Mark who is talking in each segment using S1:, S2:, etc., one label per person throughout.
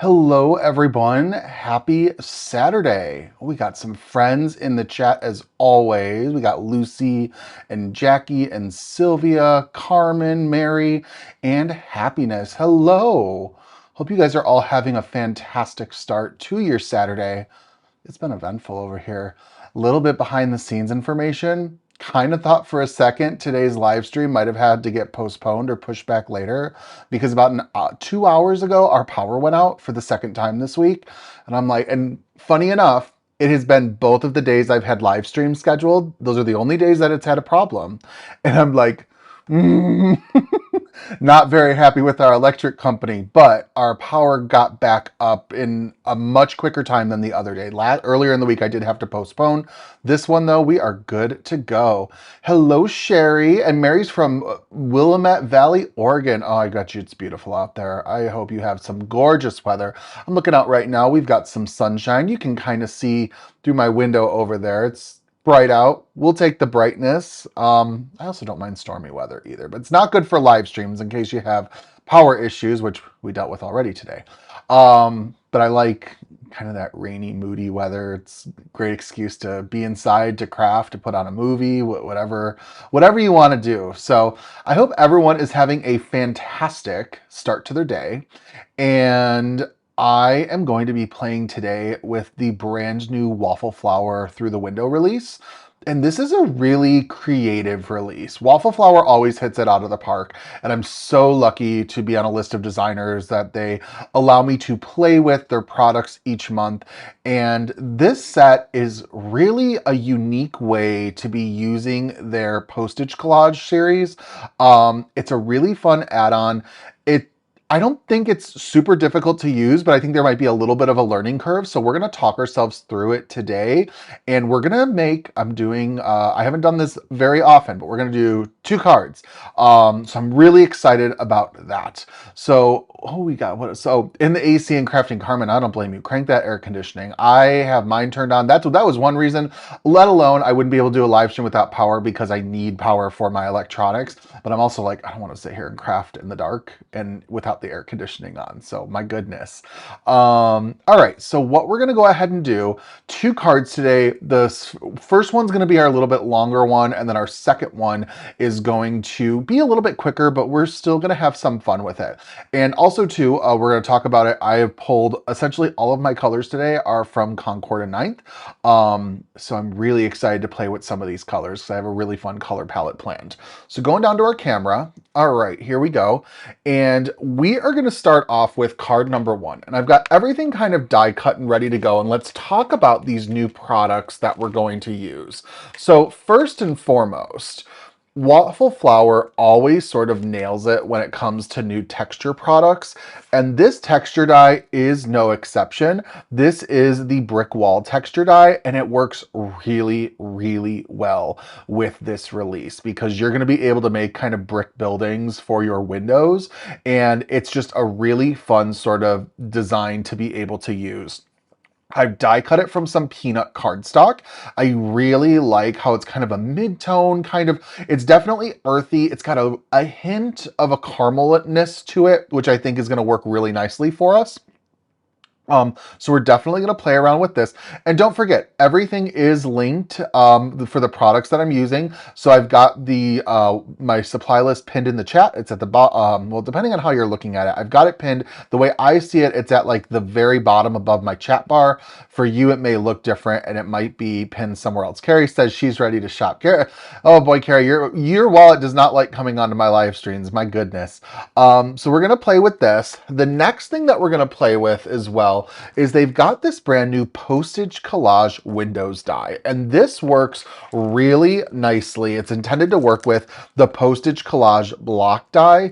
S1: Hello, everyone. Happy Saturday. We got some friends in the chat as always. We got Lucy and Jackie and Sylvia, Carmen, Mary, and Happiness. Hello. Hope you guys are all having a fantastic start to your Saturday. It's been eventful over here. A little bit behind the scenes information. Kind of thought for a second today's live stream might have had to get postponed or pushed back later because about 2 hours ago, our power went out for the second time this week. And I'm like, and funny enough, it has been both of the days I've had live streams scheduled. Those are the only days that it's had a problem. And I'm like, not very happy with our electric company, but our power got back up in a much quicker time than the other day. Earlier in the week, I did have to postpone. This one, though, we are good to go. Hello, Sherry. And Mary's from Willamette Valley, Oregon. Oh, I got you. It's beautiful out there. I hope you have some gorgeous weather. I'm looking out right now. We've got some sunshine. You can kind of see through my window over there. It's bright out. We'll take the brightness. I also don't mind stormy weather either, but it's not good for live streams in case you have power issues, which we dealt with already today. But I like kind of that rainy, moody weather. It's a great excuse to be inside, to craft, to put on a movie, whatever you want to do. So I hope everyone is having a fantastic start to their day. And I am going to be playing today with the brand new Waffle Flower Through the Window release. And this is a really creative release. Waffle Flower always hits it out of the park. And I'm so lucky to be on a list of designers that they allow me to play with their products each month. And this set is really a unique way to be using their Postage Collage series. It's a really fun add-on. I don't think it's super difficult to use, but I think there might be a little bit of a learning curve. So we're going to talk ourselves through it today. And we're going to make, I haven't done this very often, but we're going to do 2 cards. So I'm really excited about that. So, so in the AC and crafting, Carmen, I don't blame you. Crank that air conditioning. I have mine turned on. That was one reason, let alone I wouldn't be able to do a live stream without power because I need power for my electronics. But I'm also like, I don't want to sit here and craft in the dark and without the air conditioning on. So my goodness. All right. So what we're going to go ahead and do, 2 cards today. The first one's going to be our little bit longer one. And then our second one is going to be a little bit quicker, but we're still going to have some fun with it. And also too, we're going to talk about it. I have pulled essentially all of my colors today are from Concord and Ninth. So I'm really excited to play with some of these colors because I have a really fun color palette planned. So going down to our camera. All right, here we go. And we are going to start off with card number 1. And I've got everything kind of die cut and ready to go. And let's talk about these new products that we're going to use. So first and foremost, Waffle Flower always sort of nails it when it comes to new texture products, and this texture die is no exception. This is the brick wall texture die, and it works really, really well with this release because you're going to be able to make kind of brick buildings for your windows, and it's just a really fun sort of design to be able to use. I've die cut it from some peanut cardstock. I really like how it's kind of a mid-tone it's definitely earthy. It's got a hint of a caramelness to it, which I think is going to work really nicely for us. So we're definitely going to play around with this. And don't forget, everything is linked for the products that I'm using. So I've got the my supply list pinned in the chat. It's at the bottom. Well, depending on how you're looking at it, I've got it pinned. The way I see it, it's at like the very bottom above my chat bar. For you, it may look different and it might be pinned somewhere else. Carrie says she's ready to shop. Carrie, oh boy, Carrie, your wallet does not like coming onto my live streams. My goodness. So we're going to play with this. The next thing that we're going to play with as well is they've got this brand new Postage Collage Windows die, and this works really nicely. It's intended to work with the Postage Collage block die.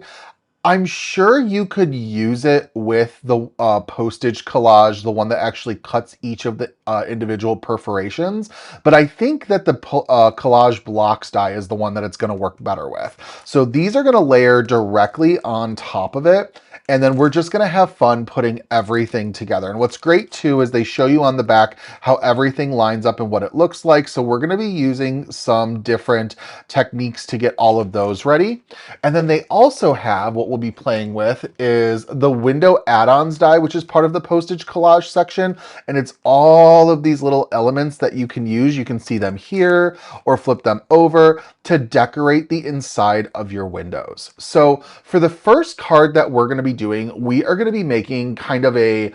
S1: I'm sure you could use it with the Postage Collage, the one that actually cuts each of the individual perforations, but I think that the Collage Blocks die is the one that it's going to work better with. So these are going to layer directly on top of it, and then we're just going to have fun putting everything together. And what's great too is they show you on the back how everything lines up and what it looks like. So we're going to be using some different techniques to get all of those ready. And then they also have what we'll be playing with is the window add-ons die, which is part of the Postage collage section. And it's all of these little elements that you can use. You can see them here or flip them over to decorate the inside of your windows. So for the first card that we're going to be doing, we are going to be making kind of I'm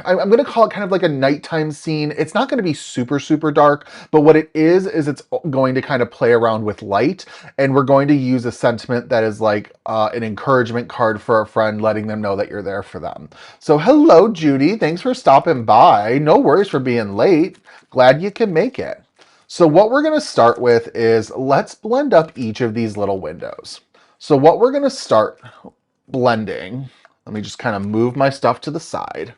S1: going to call it kind of like a nighttime scene. It's not going to be super, super dark, but what it is it's going to kind of play around with light. And we're going to use a sentiment that is like an encouragement card for a friend, letting them know that you're there for them. So hello, Judy. Thanks for stopping by. No worries for being late. Glad you can make it. So what we're going to start with is let's blend up each of these little windows. So what we're going to start blending, let me just kind of move my stuff to the side.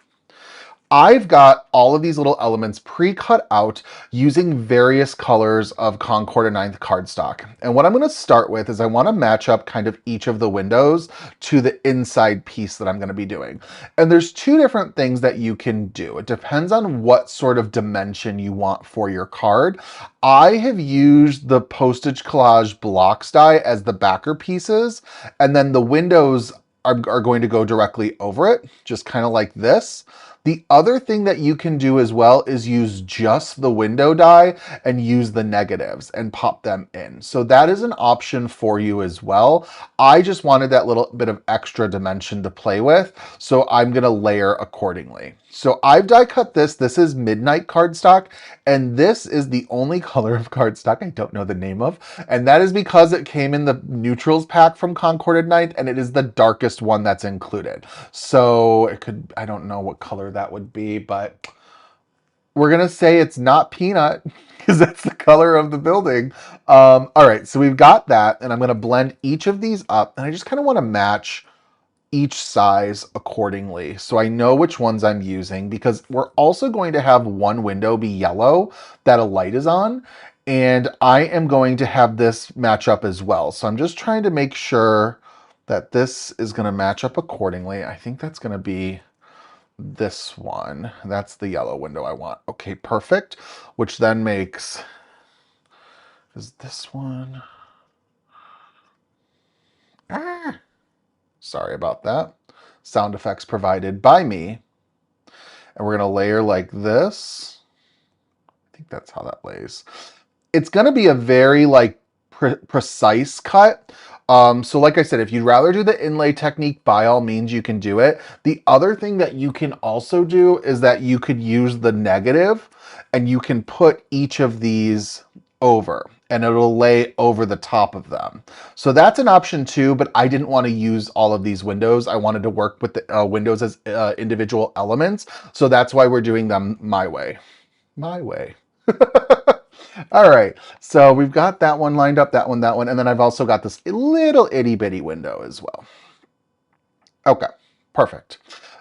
S1: I've got all of these little elements pre-cut out using various colors of Concord and 9th cardstock. And what I'm going to start with is I want to match up kind of each of the windows to the inside piece that I'm going to be doing. And there's two different things that you can do. It depends on what sort of dimension you want for your card. I have used the Postage collage blocks die as the backer pieces, and then the windows are going to go directly over it, just kind of like this. The other thing that you can do as well is use just the window die and use the negatives and pop them in. So that is an option for you as well. I just wanted that little bit of extra dimension to play with, so I'm going to layer accordingly. So I've die cut this. This is Midnight cardstock, and this is the only color of cardstock I don't know the name of, and that is because it came in the neutrals pack from Concord and 9th, and it is the darkest one that's included. So it could, I don't know what color that would be, but we're gonna say it's not peanut because that's the color of the building. All right, so we've got that, and I'm gonna blend each of these up, and I just kind of want to match each size accordingly, so I know which ones I'm using, because we're also going to have one window be yellow that a light is on, and I am going to have this match up as well. So I'm just trying to make sure that this is going to match up accordingly. I think that's going to be this one. That's the yellow window I want. Okay, perfect. Which then makes, is this one? Sorry about that. Sound effects provided by me. And we're going to layer like this. I think that's how that lays. It's going to be a very like precise cut. So like I said, if you'd rather do the inlay technique, by all means, you can do it. The other thing that you can also do is that you could use the negative and you can put each of these over and it'll lay over the top of them. So that's an option too, but I didn't want to use all of these windows. I wanted to work with the windows as individual elements. So that's why we're doing them my way. My way. All right, so we've got that one lined up, that one, and then I've also got this little itty bitty window as well. Okay, perfect.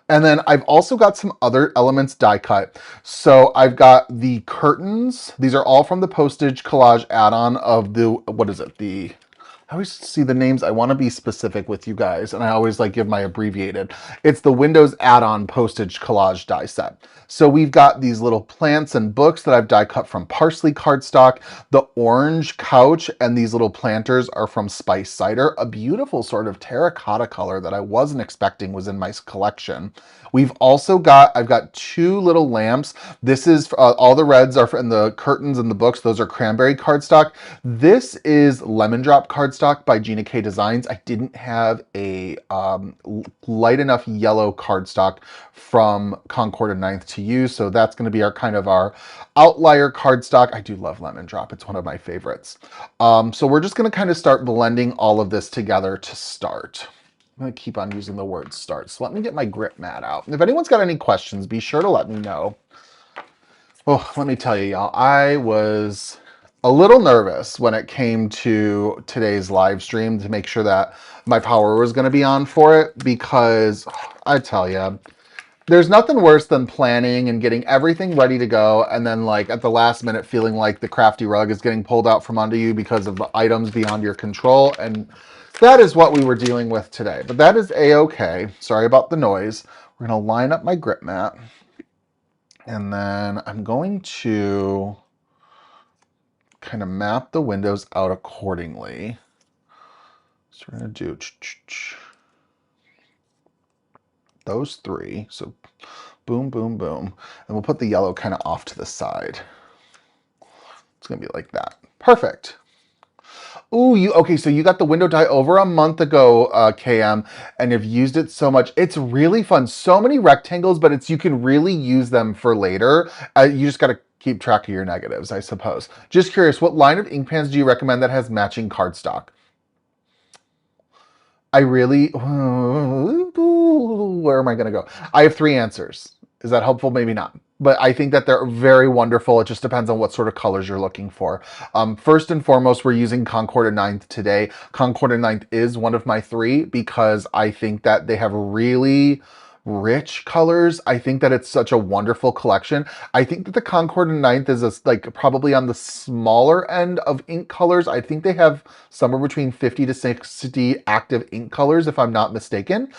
S1: And then I've also got some other elements die cut. So I've got the curtains. These are all from the Postage collage add-on of the, what is it? I always see the names. I want to be specific with you guys, and I always like give my abbreviated. It's the Windows add-on Postage collage die set. So we've got these little plants and books that I've die cut from Parsley cardstock. The orange couch and these little planters are from Spice Cider, a beautiful sort of terracotta color that I wasn't expecting was in my collection. We've also got, I've got two little lamps. This is, all the reds are in the curtains and the books. Those are Cranberry cardstock. This is Lemon Drop cardstock by Gina K Designs. I didn't have a light enough yellow cardstock from Concord and 9th to use, so that's going to be our kind of our outlier cardstock. I do love Lemon Drop. It's one of my favorites. So we're just going to kind of start blending all of this together to start. I'm going to keep on using the word start. So let me get my grip mat out. And if anyone's got any questions, be sure to let me know. Oh, let me tell you, y'all, I was a little nervous when it came to today's live stream to make sure that my power was going to be on for it, because I tell you, there's nothing worse than planning and getting everything ready to go, and then like at the last minute feeling like the crafty rug is getting pulled out from under you because of the items beyond your control. And that is what we were dealing with today. But that is a-okay. Sorry about the noise. We're going to line up my grip mat. And then I'm going to kind of map the windows out accordingly. So we're going to do those three. So boom, boom, boom. And we'll put the yellow kind of off to the side. It's going to be like that. Perfect. Ooh, okay, so you got the window dye over a month ago, KM, and have used it so much. It's really fun. So many rectangles, but you can really use them for later. You just got to keep track of your negatives, I suppose. Just curious, what line of ink pans do you recommend that has matching cardstock? I really, where am I going to go? I have three answers. Is that helpful? Maybe not. But I think that they're very wonderful. It just depends on what sort of colors you're looking for. First and foremost, we're using Concord and Ninth today. Concord and Ninth is one of my three because I think that they have really rich colors. I think that it's such a wonderful collection. I think that the Concord and Ninth is like probably on the smaller end of ink colors. I think they have somewhere between 50 to 60 active ink colors, if I'm not mistaken.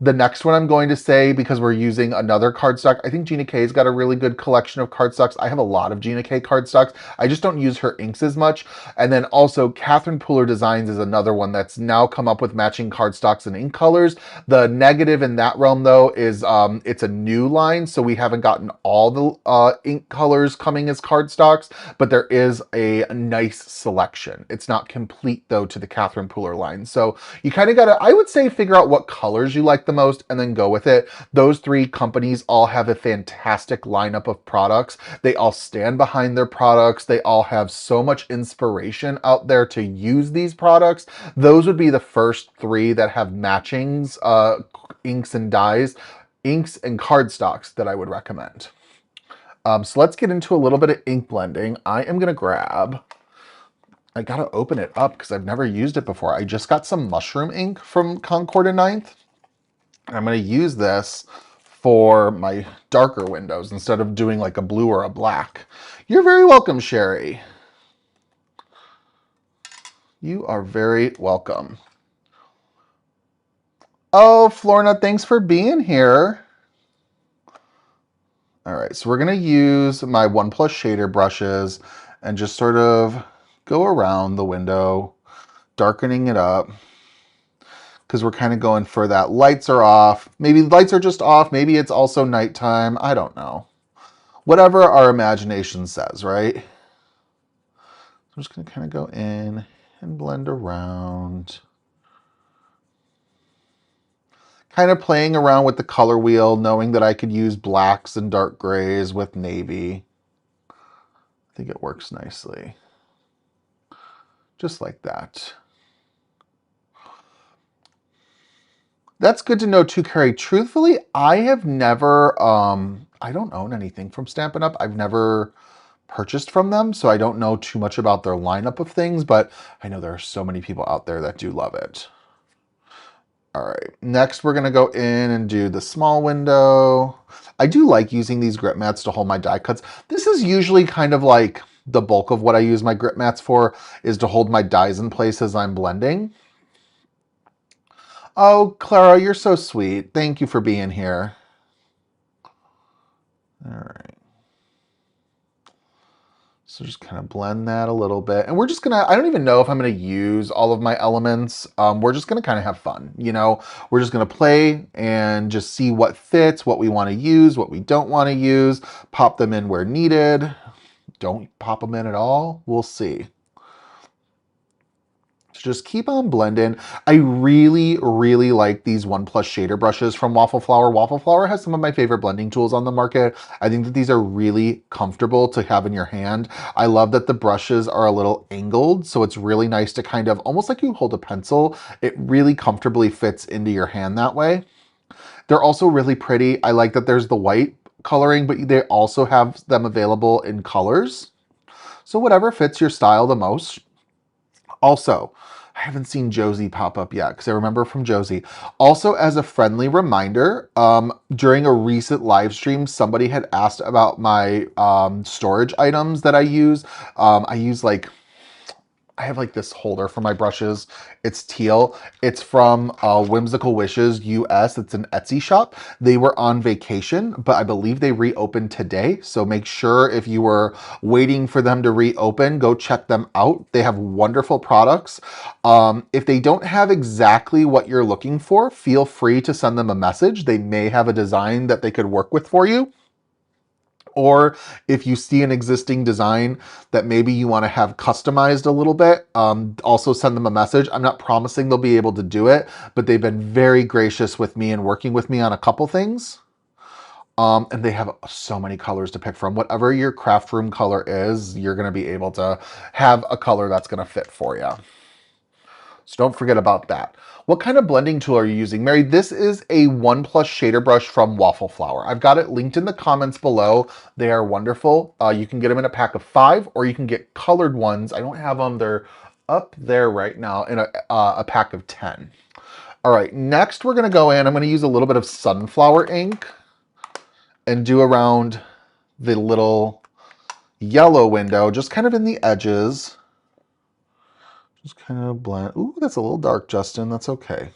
S1: The next one I'm going to say, because we're using another cardstock, I think Gina K's got a really good collection of cardstocks. I have a lot of Gina K cardstocks. I just don't use her inks as much. And then also Catherine Pooler Designs is another one that's now come up with matching cardstocks and ink colors. The negative in that realm though is it's a new line, so we haven't gotten all the ink colors coming as cardstocks, but there is a nice selection. It's not complete though to the Catherine Pooler line. So you kind of got to, I would say, figure out what colors you like the most and then go with it. Those three companies all have a fantastic lineup of products. They all stand behind their products. They all have so much inspiration out there to use these products. Those would be the first three that have matchings, inks and dyes, inks and cardstocks that I would recommend. So let's get into a little bit of ink blending. I am going to grab, I got to open it up because I've never used it before. I just got some mushroom ink from Concord and Ninth. I'm going to use this for my darker windows instead of doing like a blue or a black. You're very welcome, Sherry. You are very welcome. Oh, Florna, thanks for being here. All right, so we're going to use my 1+ shader brushes and just sort of go around the window, darkening it up. Because we're kind of going for that. Lights are off. Maybe lights are just off. Maybe it's also nighttime. I don't know. Whatever our imagination says, right? I'm just going to kind of go in and blend around. Kind of playing around with the color wheel, knowing that I could use blacks and dark grays with navy. I think it works nicely. Just like that. That's good to know too, Carrie. Truthfully, I have never, I don't own anything from Stampin' Up. I've never purchased from them, so I don't know too much about their lineup of things, but I know there are so many people out there that do love it. All right, next we're gonna go in and do the small window. I do like using these grip mats to hold my die cuts. This is usually kind of like the bulk of what I use my grip mats for, is to hold my dies in place as I'm blending. Oh, Clara, you're so sweet. Thank you for being here. All right. So just kind of blend that a little bit. And we're just gonna, I don't even know if I'm gonna use all of my elements. We're just gonna kind of have fun, you know? We're just gonna play and just see what fits, what we wanna use, what we don't wanna use, pop them in where needed. Don't pop them in at all, we'll see. Just keep on blending. I really, really like these 1+ shader brushes from Waffle Flower. Waffle Flower has some of my favorite blending tools on the market. I think that these are really comfortable to have in your hand. I love that the brushes are a little angled, so it's really nice to kind of, almost like you hold a pencil, it really comfortably fits into your hand that way. They're also really pretty. I like that there's the white coloring, but they also have them available in colors. So whatever fits your style the most. Also, I haven't seen Josie pop up yet because I remember from Josie. Also, as a friendly reminder, during a recent live stream, somebody had asked about my storage items that I use. I use like I have like this holder for my brushes. It's teal. It's from Whimsical Wishes US. It's an Etsy shop. They were on vacation, but I believe they reopened today. So make sure if you were waiting for them to reopen, go check them out. They have wonderful products. If they don't have exactly what you're looking for, feel free to send them a message. They may have a design that they could work with for you. Or if you see an existing design that maybe you want to have customized a little bit, also send them a message. I'm not promising they'll be able to do it, but they've been very gracious with me and working with me on a couple things. And they have so many colors to pick from. Whatever your craft room color is, you're going to be able to have a color that's going to fit for you. So don't forget about that. What kind of blending tool are you using? Mary, this is a 1+ shader brush from Waffle Flower. I've got it linked in the comments below. They are wonderful. You can get them in a pack of 5, or you can get colored ones. I don't have them. They're up there right now in a pack of 10. All right, next we're gonna go in. I'm gonna use a little bit of sunflower ink and do around the little yellow window, just kind of in the edges. Just kind of blend. Ooh, that's a little dark, Justin. That's okay.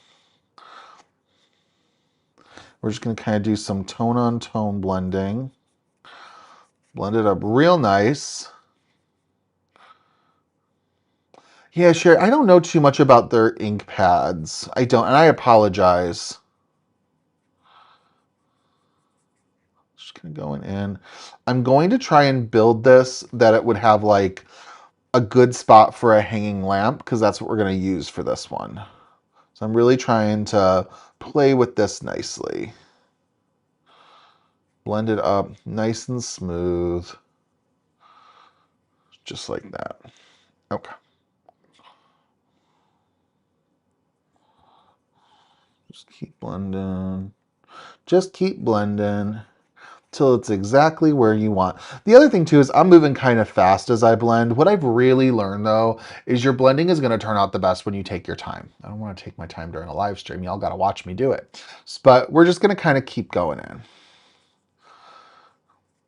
S1: We're just going to kind of do some tone-on-tone blending. Blend it up real nice. Yeah, Sherry, I don't know too much about their ink pads. I don't, and I apologize. Just kind of going in. I'm going to try and build this that it would have like a good spot for a hanging lamp, because that's what we're going to use for this one. So I'm really trying to play with this nicely. Blend it up nice and smooth. Just like that. Okay. Just keep blending. Just keep blending till it's exactly where you want. The other thing too is I'm moving kind of fast as I blend. What I've really learned though is your blending is going to turn out the best when you take your time. I don't want to take my time during a live stream. Y'all got to watch me do it. But we're just going to kind of keep going in.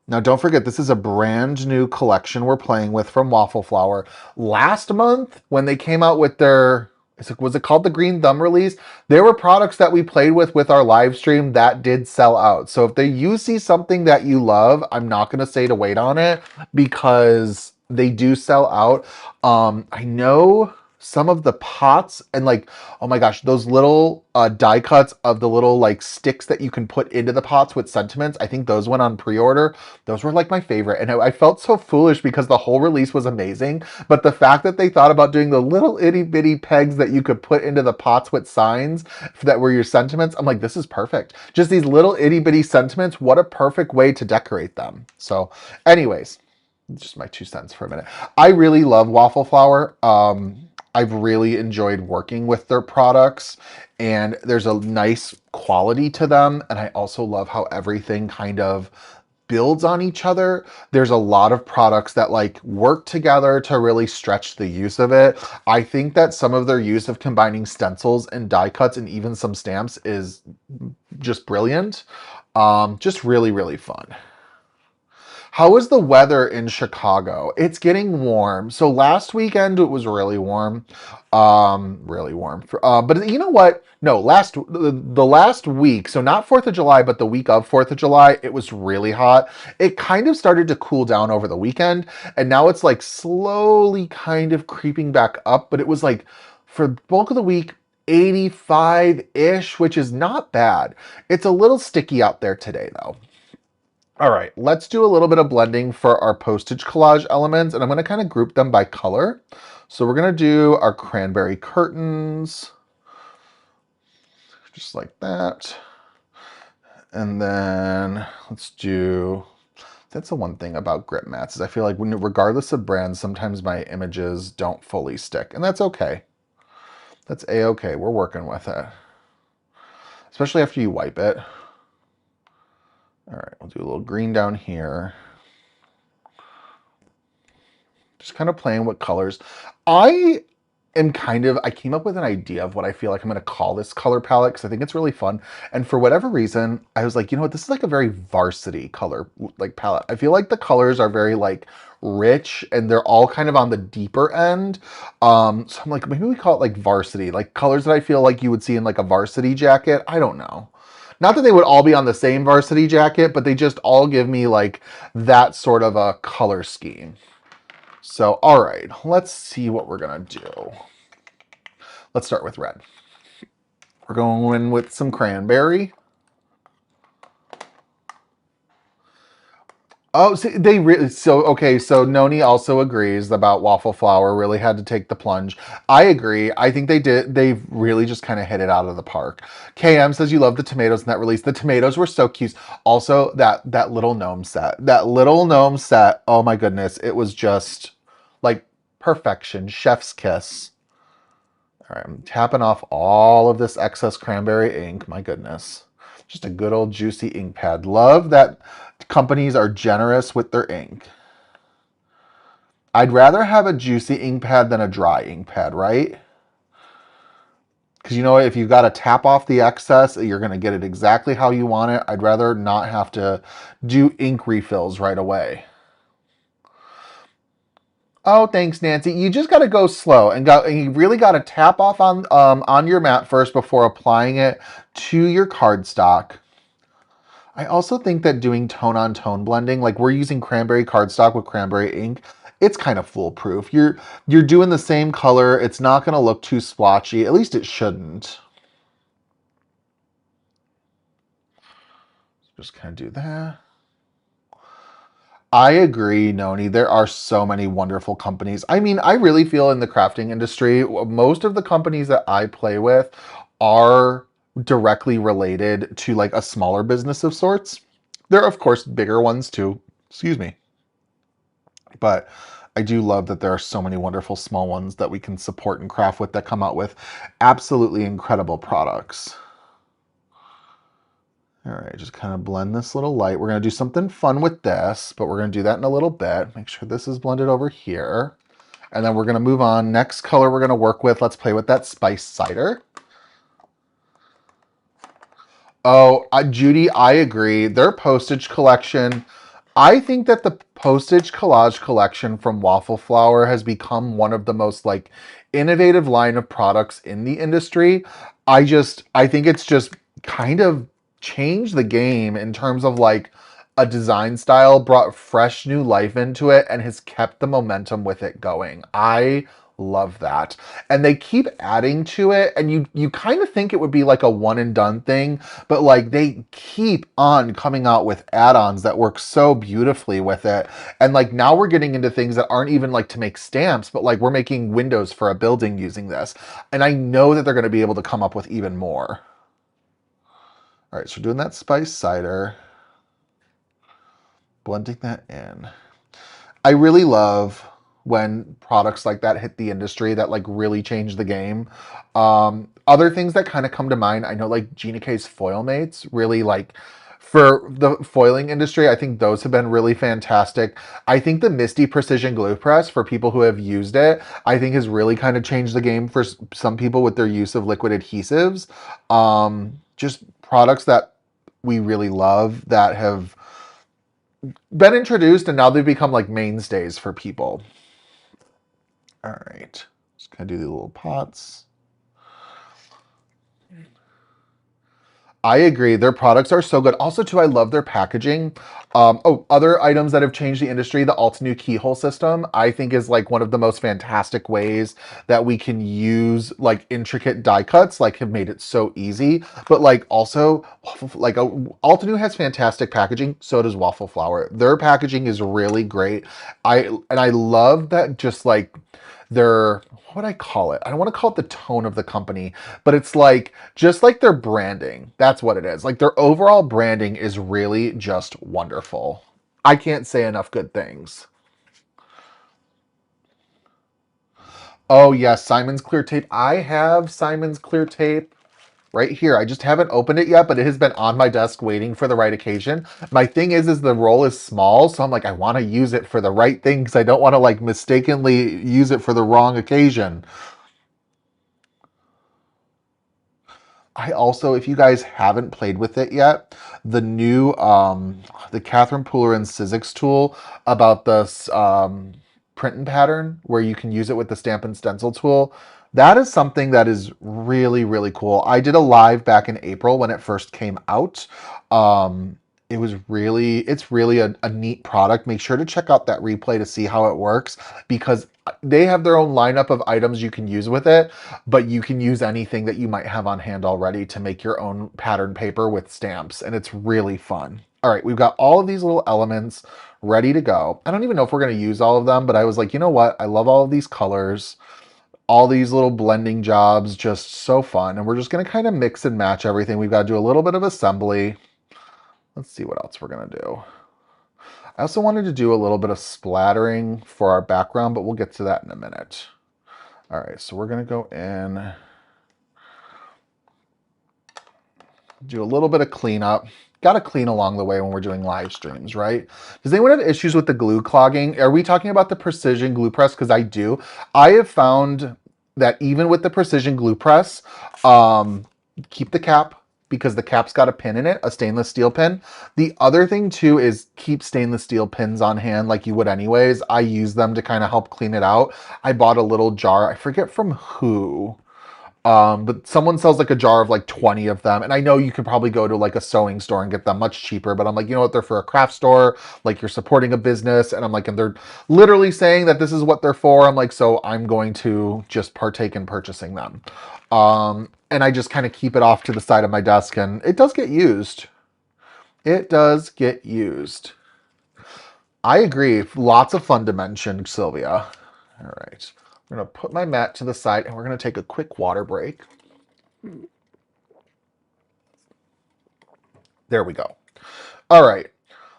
S1: Now, don't forget, this is a brand new collection we're playing with from Waffle Flower. Last month, when they came out with their, was it called the Green Thumb release? There were products that we played with our live stream that did sell out. So if you see something that you love, I'm not going to say to wait on it, because they do sell out. I know some of the pots and like, oh my gosh, those little die cuts of the little like sticks that you can put into the pots with sentiments, I think those went on pre-order. Those were like my favorite. And I felt so foolish because the whole release was amazing. But the fact that they thought about doing the little itty bitty pegs that you could put into the pots with signs that were your sentiments, I'm like, this is perfect. Just these little itty bitty sentiments. What a perfect way to decorate them. So anyways, just my 2 cents for a minute. I really love Waffle Flower. I've really enjoyed working with their products, and there's a nice quality to them. And I also love how everything kind of builds on each other. There's a lot of products that like work together to really stretch the use of it. I think that some of their use of combining stencils and die cuts and even some stamps is just brilliant. Just really, really fun. How is the weather in Chicago? It's getting warm. So last weekend it was really warm. Really warm. But you know what? No, the last week, so not 4th of July, but the week of 4th of July, it was really hot. It kind of started to cool down over the weekend, and now it's like slowly kind of creeping back up, but it was like for the bulk of the week 85-ish, which is not bad. It's a little sticky out there today though. All right, let's do a little bit of blending for our postage collage elements, and I'm going to kind of group them by color. So we're going to do our cranberry curtains, just like that. And then let's do, that's the one thing about grip mats, is I feel like regardless of brand, sometimes my images don't fully stick, and that's okay. That's a-okay, we're working with it. Especially after you wipe it. All right, we'll do a little green down here. Just kind of playing with colors. I came up with an idea of what I feel like I'm going to call this color palette, because I think it's really fun. And for whatever reason, I was like, you know what, this is like a very varsity color like palette. I feel like the colors are very like rich, and they're all kind of on the deeper end. So I'm like, maybe we call it like varsity, like colors that I feel like you would see in like a varsity jacket. I don't know. Not that they would all be on the same varsity jacket, but they just all give me like that sort of a color scheme. So, all right, let's see what we're gonna do. Let's start with red. We're going with some cranberry. Oh, see, they really okay. So Noni also agrees about waffle flour. Really had to take the plunge. I agree. I think they did. They've really just kind of hit it out of the park. KM says you love the tomatoes in that release. The tomatoes were so cute. Also, that little gnome set. That little gnome set. Oh my goodness, it was just like perfection. Chef's kiss. All right, I'm tapping off all of this excess cranberry ink. My goodness. Just a good old juicy ink pad. Love that companies are generous with their ink. I'd rather have a juicy ink pad than a dry ink pad, right? Because you know, if you got to tap off the excess, you're going to get it exactly how you want it. I'd rather not have to do ink refills right away. Oh, thanks, Nancy. You just got to go slow and you really got to tap off on your mat first before applying it to your cardstock. I also think that doing tone-on-tone blending, like we're using cranberry cardstock with cranberry ink, it's kind of foolproof. You're doing the same color. It's not going to look too splotchy. At least it shouldn't. Just kind of do that. I agree, Noni. There are so many wonderful companies. I mean, I really feel in the crafting industry, most of the companies that I play with are directly related to like a smaller business of sorts. There are, of course, bigger ones too. Excuse me. But I do love that there are so many wonderful small ones that we can support and craft with that come out with absolutely incredible products. All right, just kind of blend this little light. We're going to do something fun with this, but we're going to do that in a little bit. Make sure this is blended over here. And then we're going to move on. Next color we're going to work with, let's play with that spice cider. Oh, Judy, I agree. Their Postage collection, I think that the Postage Collage collection from Waffle Flour has become one of the most like innovative line of products in the industry. I think it's just kind of changed the game in terms of like a design style, brought fresh new life into it, and has kept the momentum with it going. I love that. And they keep adding to it, and you kind of think it would be like a one and done thing, but like they keep on coming out with add-ons that work so beautifully with it. And like now we're getting into things that aren't even like to make stamps, but like we're making windows for a building using this. And I know that they're going to be able to come up with even more. All right, so we're doing that spice cider, blending that in. I really love when products like that hit the industry that like really change the game. Other things that kind of come to mind, I know like Gina K's foil mates really like for the foiling industry, I think those have been really fantastic. I think the Misty Precision Glue Press, for people who have used it, I think has really kind of changed the game for some people with their use of liquid adhesives. Just products that we really love that have been introduced and now they've become like mainstays for people. All right, just gonna do the little pots. I agree. Their products are so good. Also, too, I love their packaging. Other items that have changed the industry, the Altenew keyhole system, I think is like one of the most fantastic ways that we can use like intricate die cuts, like have made it so easy. But like also, like Altenew has fantastic packaging. So does Waffle Flour. Their packaging is really great. I love that just like their, what would I call it? I don't want to call it the tone of the company, but it's like just like their branding. That's what it is. Like their overall branding is really just wonderful. I can't say enough good things. Oh yes, Simon's clear tape. I have Simon's clear tape right here. I just haven't opened it yet, but it has been on my desk waiting for the right occasion. My thing is the roll is small, so I'm like, I want to use it for the right thing because I don't want to like mistakenly use it for the wrong occasion. I also, if you guys haven't played with it yet, the new the Catherine Pooler and Sizzix tool about this print and pattern where you can use it with the Stamp and Stencil tool, that is something that is really, really cool. I did a live back in April when it first came out. It's really a neat product. Make sure to check out that replay to see how it works, because they have their own lineup of items you can use with it, but you can use anything that you might have on hand already to make your own pattern paper with stamps, and it's really fun. All right, we've got all of these little elements ready to go. I don't even know if we're going to use all of them, but I was like, you know what? I love all of these colors, all these little blending jobs, just so fun. And we're just going to kind of mix and match everything. We've got to do a little bit of assembly. Let's see what else we're going to do. I also wanted to do a little bit of splattering for our background, but we'll get to that in a minute. All right, so we're going to go in, do a little bit of cleanup. Got to clean along the way when we're doing live streams, right? Does anyone have issues with the glue clogging? Are we talking about the precision glue press? Because I do. I have found that even with the precision glue press, keep the cap, because the cap's got a pin in it, a stainless steel pin. The other thing too is keep stainless steel pins on hand like you would anyways. I use them to kind of help clean it out. I bought a little jar, I forget from who, but someone sells like a jar of like 20 of them. And I know you could probably go to like a sewing store and get them much cheaper, but I'm like, you know what, they're for a craft store, like you're supporting a business. And I'm like, and they're literally saying that this is what they're for. I'm like, so I'm going to just partake in purchasing them. And I just kind of keep it off to the side of my desk, and it does get used. It does get used. I agree. Lots of fun to mention, Sylvia. All right. I'm going to put my mat to the side, and we're going to take a quick water break. There we go. All right.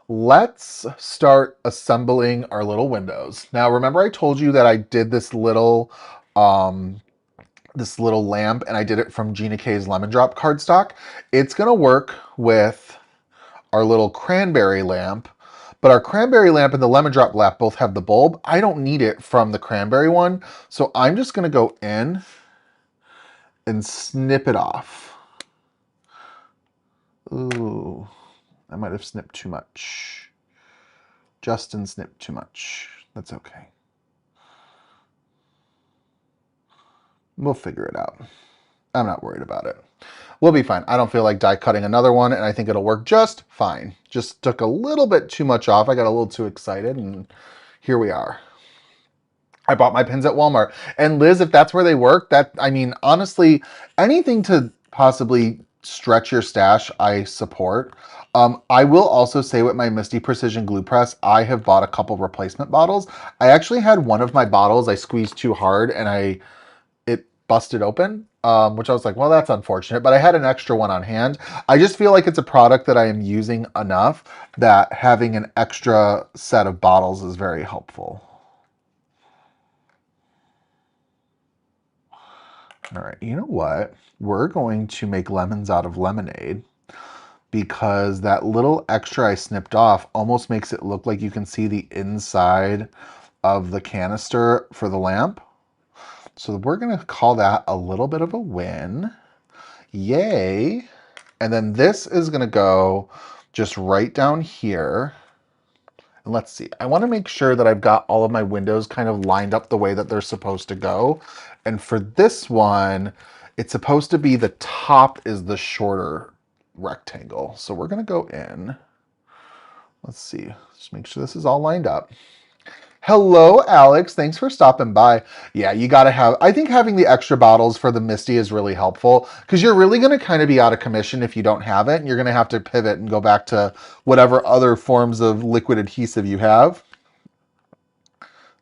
S1: Let's start assembling our little windows. Now, remember I told you that I did this little lamp, and I did it from Gina K's Lemon Drop cardstock. It's going to work with our little cranberry lamp, but our cranberry lamp and the lemon drop lamp both have the bulb. I don't need it from the cranberry one, so I'm just going to go in and snip it off. Ooh, I might have snipped too much. Justin snipped too much. That's okay. We'll figure it out. I'm not worried about it. We'll be fine. I don't feel like die cutting another one, and I think it'll work just fine. Just took a little bit too much off. I got a little too excited, and here we are. I bought my pins at Walmart. And Liz, if that's where they work, I mean, honestly, anything to possibly stretch your stash, I support. I will also say with my Misty Precision Glue Press, I have bought a couple replacement bottles. I actually had one of my bottles, I squeezed too hard, and it busted open, which I was like, well, that's unfortunate, but I had an extra one on hand. I just feel like it's a product that I am using enough that having an extra set of bottles is very helpful. All right, you know what? We're going to make lemons out of lemonade, because that little extra I snipped off almost makes it look like you can see the inside of the canister for the lamp. So we're going to call that a little bit of a win. Yay. And then this is going to go just right down here. And let's see, I want to make sure that I've got all of my windows kind of lined up the way that they're supposed to go. And for this one, it's supposed to be the top is the shorter rectangle. So we're going to go in. Let's see, just make sure this is all lined up. Hello, Alex. Thanks for stopping by. Yeah, you got to have, I think having the extra bottles for the Misty is really helpful, because you're really going to kind of be out of commission if you don't have it, and you're going to have to pivot and go back to whatever other forms of liquid adhesive you have.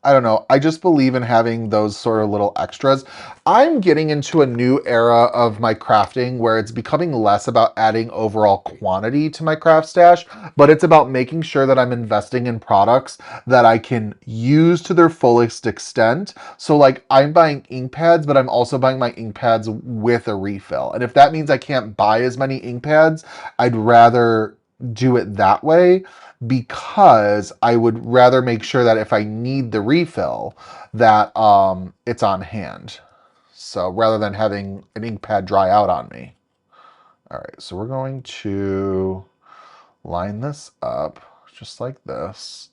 S1: I don't know. I just believe in having those sort of little extras. I'm getting into a new era of my crafting where it's becoming less about adding overall quantity to my craft stash, but it's about making sure that I'm investing in products that I can use to their fullest extent. So like I'm buying ink pads, but I'm also buying my ink pads with a refill. And if that means I can't buy as many ink pads, I'd rather do it that way, because I would rather make sure that if I need the refill, that it's on hand. So rather than having an ink pad dry out on me. All right, so we're going to line this up just like this.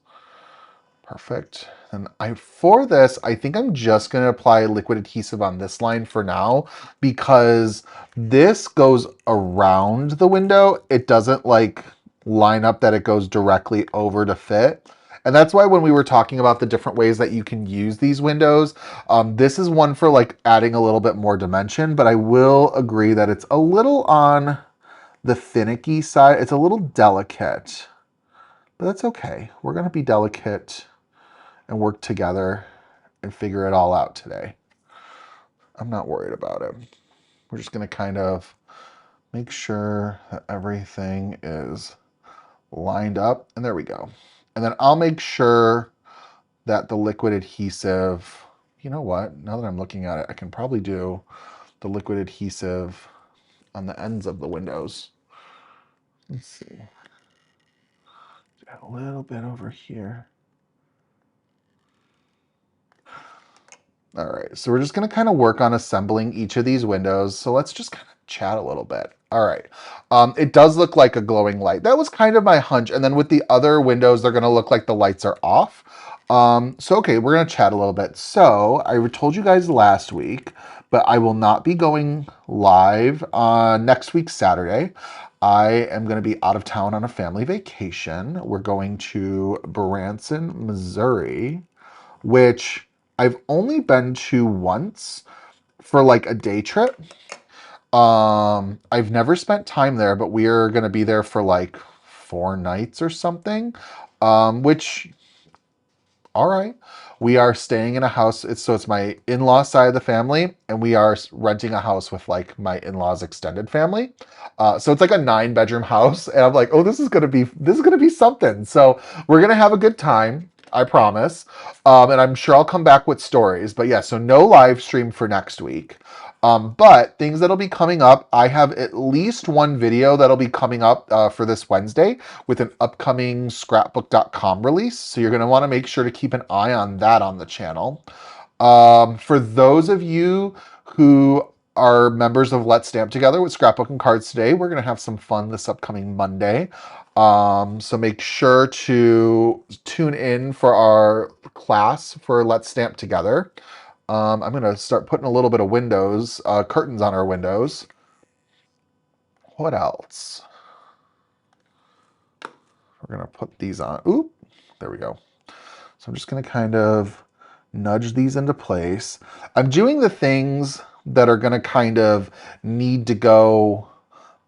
S1: Perfect. And for this, I think I'm just going to apply liquid adhesive on this line for now because this goes around the window. It doesn't like line up that it goes directly over to fit. And that's why when we were talking about the different ways that you can use these windows, this is one for like adding a little bit more dimension, but I will agree that it's a little on the finicky side. It's a little delicate, but that's okay. We're going to be delicate and work together and figure it all out today. I'm not worried about it. We're just going to kind of make sure that everything is lined up. And there we go. And then I'll make sure that the liquid adhesive, you know what? Now that I'm looking at it, I can probably do the liquid adhesive on the ends of the windows. Let's see. Got a little bit over here. All right, so we're just gonna kind of work on assembling each of these windows. So let's just kind of chat a little bit. All right, it does look like a glowing light. That was kind of my hunch. And then with the other windows, they're gonna look like the lights are off. So okay, we're gonna chat a little bit. So I told you guys last week, but I will not be going live on next week, Saturday. I am going to be out of town on a family vacation. We're going to Branson, Missouri, which I've only been to once for like a day trip. I've never spent time there, but we are going to be there for like 4 nights or something, which, all right. We are staying in a house. It's my in-law side of the family, and we are renting a house with like my in-laws extended family. So it's like a 9-bedroom house, and I'm like, oh, this is gonna be something. So we're gonna have a good time, I promise. And I'm sure I'll come back with stories. But yeah, so no live stream for next week. But things that'll be coming up, I have at least one video that'll be coming up for this Wednesday with an upcoming scrapbook.com release. So you're going to want to make sure to keep an eye on that on the channel. For those of you who are members of Let's Stamp Together with Scrapbook and Cards today, we're going to have some fun this upcoming Monday. So make sure to tune in for our class for Let's Stamp Together. I'm going to start putting a little bit of windows, curtains on our windows. What else? We're going to put these on. Oop, there we go. So I'm just going to kind of nudge these into place. I'm doing the things that are going to kind of need to go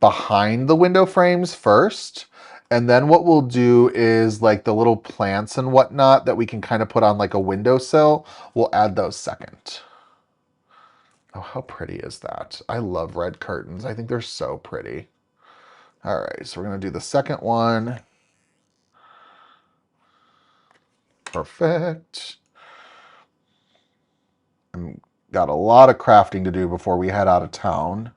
S1: behind the window frames first. And then what we'll do is like the little plants and whatnot that we can kind of put on like a windowsill, we'll add those second. Oh, how pretty is that? I love red curtains. I think they're so pretty. All right, so we're going to do the second one. Perfect. And got a lot of crafting to do before we head out of town.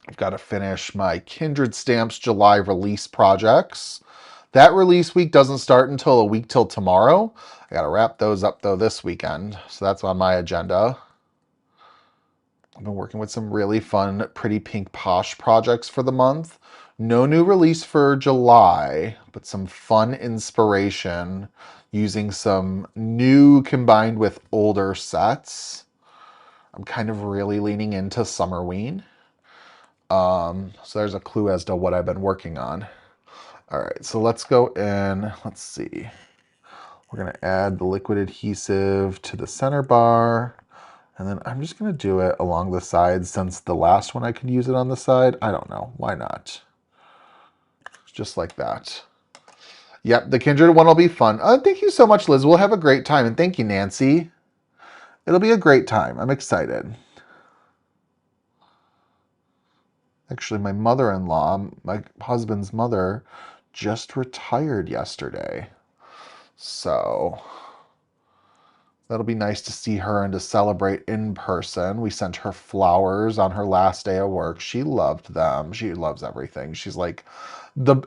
S1: I've got to finish my Kindred Stamps July release projects. That release week doesn't start until a week till tomorrow. I got to wrap those up though this weekend. So that's on my agenda. I've been working with some really fun, pretty pink posh projects for the month. No new release for July, but some fun inspiration using some new combined with older sets. I'm kind of really leaning into Summerween. So there's a clue as to what I've been working on. All right, so let's go in. Let's see. We're going to add the liquid adhesive to the center bar. And then I'm just going to do it along the sides since the last one I could use it on the side. I don't know. Why not? Just like that. Yep, the Kindred one will be fun. Thank you so much, Liz. We'll have a great time. And thank you, Nancy. It'll be a great time. I'm excited. Actually, my mother-in-law, my husband's mother, just retired yesterday. So that'll be nice to see her and to celebrate in person. We sent her flowers on her last day of work. She loved them. She loves everything. She's like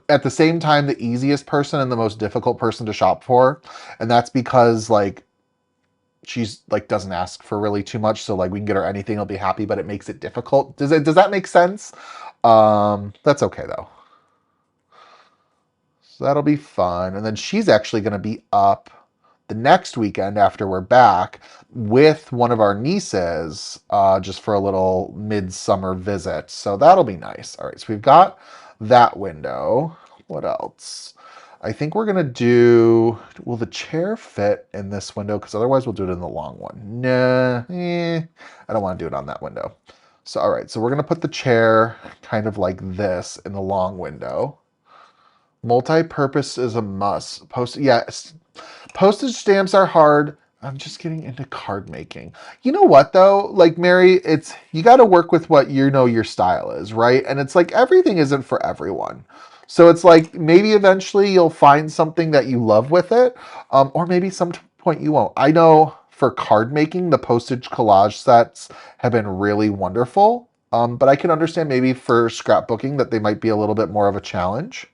S1: at the same time, the easiest person and the most difficult person to shop for. And that's because like she's like doesn't ask for really too much, so like we can get her anything, it'll be happy, but it makes it difficult. Does that make sense? That's okay though. So that'll be fun. And then she's actually going to be up the next weekend after we're back with one of our nieces, just for a little midsummer visit. So that'll be nice. All right, so we've got that window. What else? I think we're going to do, will the chair fit in this window? Because otherwise we'll do it in the long one. Nah, I don't want to do it on that window. So, all right, so we're going to put the chair kind of like this in the long window. Multi-purpose is a must. Postage stamps are hard. I'm just getting into card making. You know what though? Like Mary, it's you got to work with what you know your style is, right? And it's like everything isn't for everyone. So it's like maybe eventually you'll find something that you love with it, or maybe some point you won't. I know for card making, the Postage collage sets have been really wonderful, but I can understand maybe for scrapbooking that they might be a little bit more of a challenge.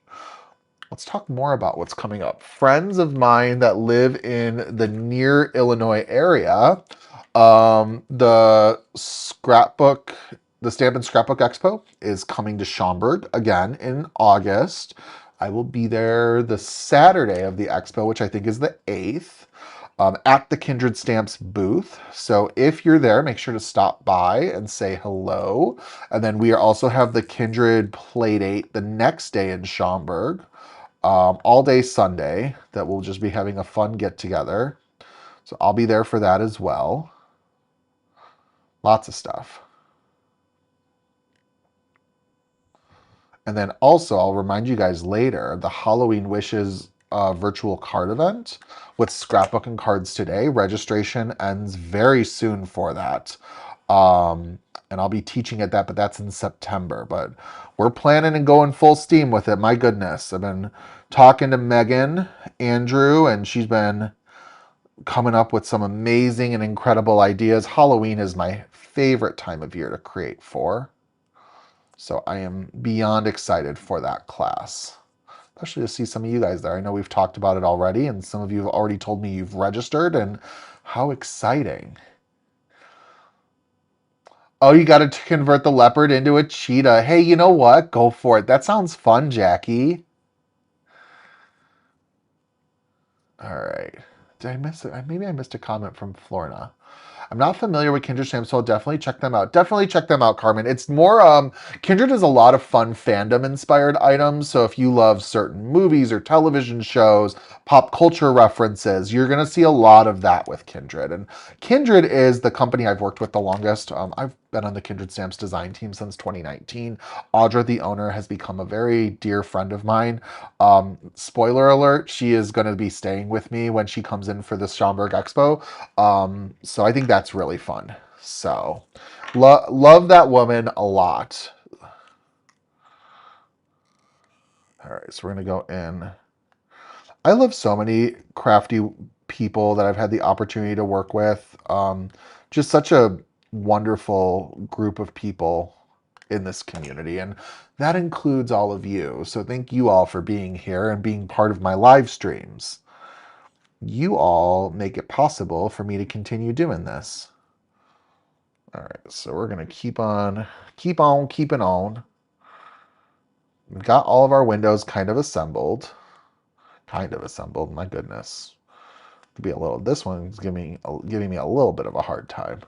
S1: Let's talk more about what's coming up. Friends of mine that live in the near Illinois area, the Stamp and Scrapbook Expo is coming to Schaumburg again in August. I will be there the Saturday of the expo, which I think is the 8th, at the Kindred Stamps booth. So if you're there, make sure to stop by and say hello. And then we also have the Kindred Playdate the next day in Schaumburg. All day Sunday that we'll just be having a fun get together. So I'll be there for that as well. Lots of stuff. And then also, I'll remind you guys later, the Halloween Wishes virtual card event with scrapbook and cards today. Registration ends very soon for that. And I'll be teaching at that, but that's in September. But we're planning and going full steam with it. My goodness. I've been talking to Megan, Andrew, and she's been coming up with some amazing and incredible ideas. Halloween is my favorite time of year to create for. So I am beyond excited for that class, especially to see some of you guys there. I know we've talked about it already, and some of you have already told me you've registered, and how exciting. Oh, you got to convert the leopard into a cheetah. Hey, you know what? Go for it. That sounds fun, Jackie. All right. Did I miss it? Maybe I missed a comment from Florna. I'm not familiar with Kindred Stamps, so I'll definitely check them out. Definitely check them out, Carmen. It's more, Kindred has a lot of fun fandom-inspired items, so if you love certain movies or television shows, pop culture references, you're going to see a lot of that with Kindred. And Kindred is the company I've worked with the longest. I've been on the Kindred Stamps design team since 2019. Audra, the owner, has become a very dear friend of mine. Spoiler alert, she is going to be staying with me when she comes in for the Schaumburg Expo. So I think that's really fun. So love that woman a lot. All right, so we're going to go in. I love so many crafty people that I've had the opportunity to work with. Just such a wonderful group of people in this community, and that includes all of you. So thank you all for being here and being part of my live streams. You all make it possible for me to continue doing this. All right, so we're gonna keep on keeping on. We've got all of our windows kind of assembled. My goodness. Could be a little. This one's giving me a little bit of a hard time.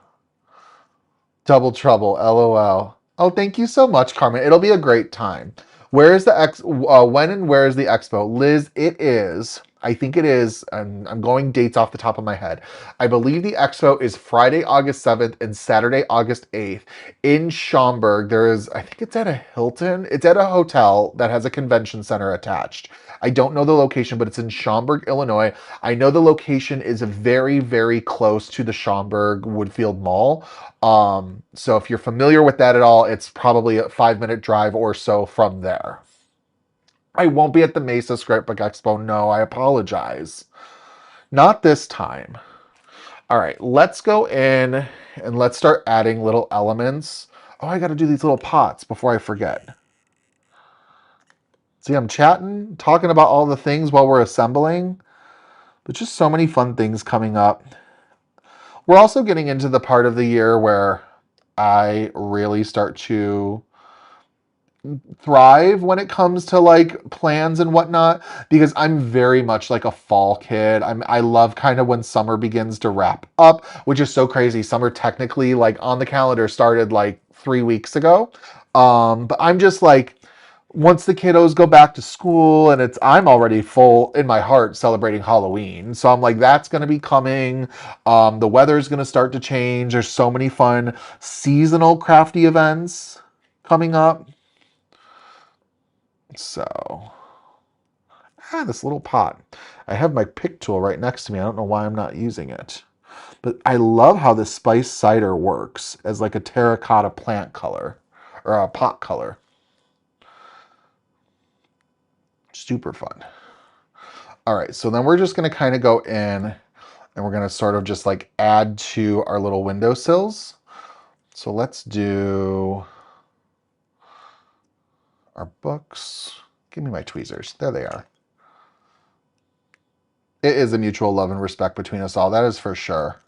S1: Double trouble, LOL. Oh, thank you so much, Carmen. It'll be a great time. Where is the when and where is the expo? Liz, it is. I think it is, and I'm going dates off the top of my head. I believe the expo is Friday, August 7th and Saturday, August 8th in Schaumburg. There is, I think it's at a Hilton. It's at a hotel that has a convention center attached. I don't know the location, but it's in Schaumburg, Illinois. I know the location is very, very close to the Schaumburg Woodfield Mall. So if you're familiar with that at all, it's probably a 5-minute drive or so from there. I won't be at the Mesa Scrapbook Expo. No, I apologize. Not this time. All right, let's go in and let's start adding little elements. Oh, I got to do these little pots before I forget. See, I'm chatting, talking about all the things while we're assembling. But just so many fun things coming up. We're also getting into the part of the year where I really start to thrive when it comes to like plans and whatnot, because I'm very much like a fall kid. I love kind of when summer begins to wrap up, which is so crazy. Summer technically like on the calendar started like 3 weeks ago. But I'm just like, once the kiddos go back to school and I'm already full in my heart celebrating Halloween. So I'm like, that's going to be coming. The weather's going to start to change. There's so many fun seasonal crafty events coming up. So, this little pot. I have my pick tool right next to me. I don't know why I'm not using it. But I love how this spice cider works as like a terracotta plant color or a pot color. Super fun. All right, so then we're just going to kind of go in and we're going to sort of just like add to our little windowsills. So let's do our books. Give me my tweezers. There they are. It is a mutual love and respect between us all. That is for sure.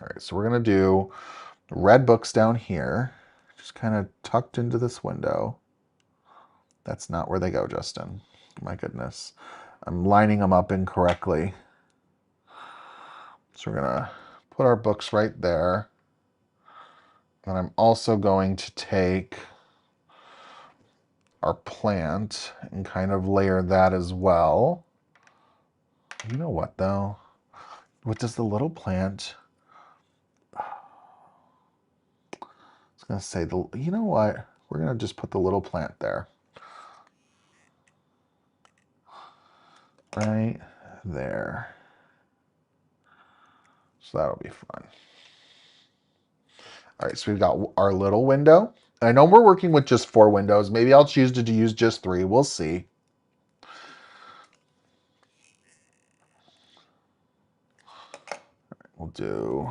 S1: All right, so we're going to do red books down here, just kind of tucked into this window. That's not where they go, Justin. My goodness. I'm lining them up incorrectly. So we're going to put our books right there. And I'm also going to take our plant and kind of layer that as well. You know what, though? What does the little plant... I was going to say, you know what? We're going to just put the little plant there. Right there. So that'll be fun. All right, so we've got our little window. I know we're working with just 4 windows. Maybe I'll choose to use just 3. We'll see. We'll do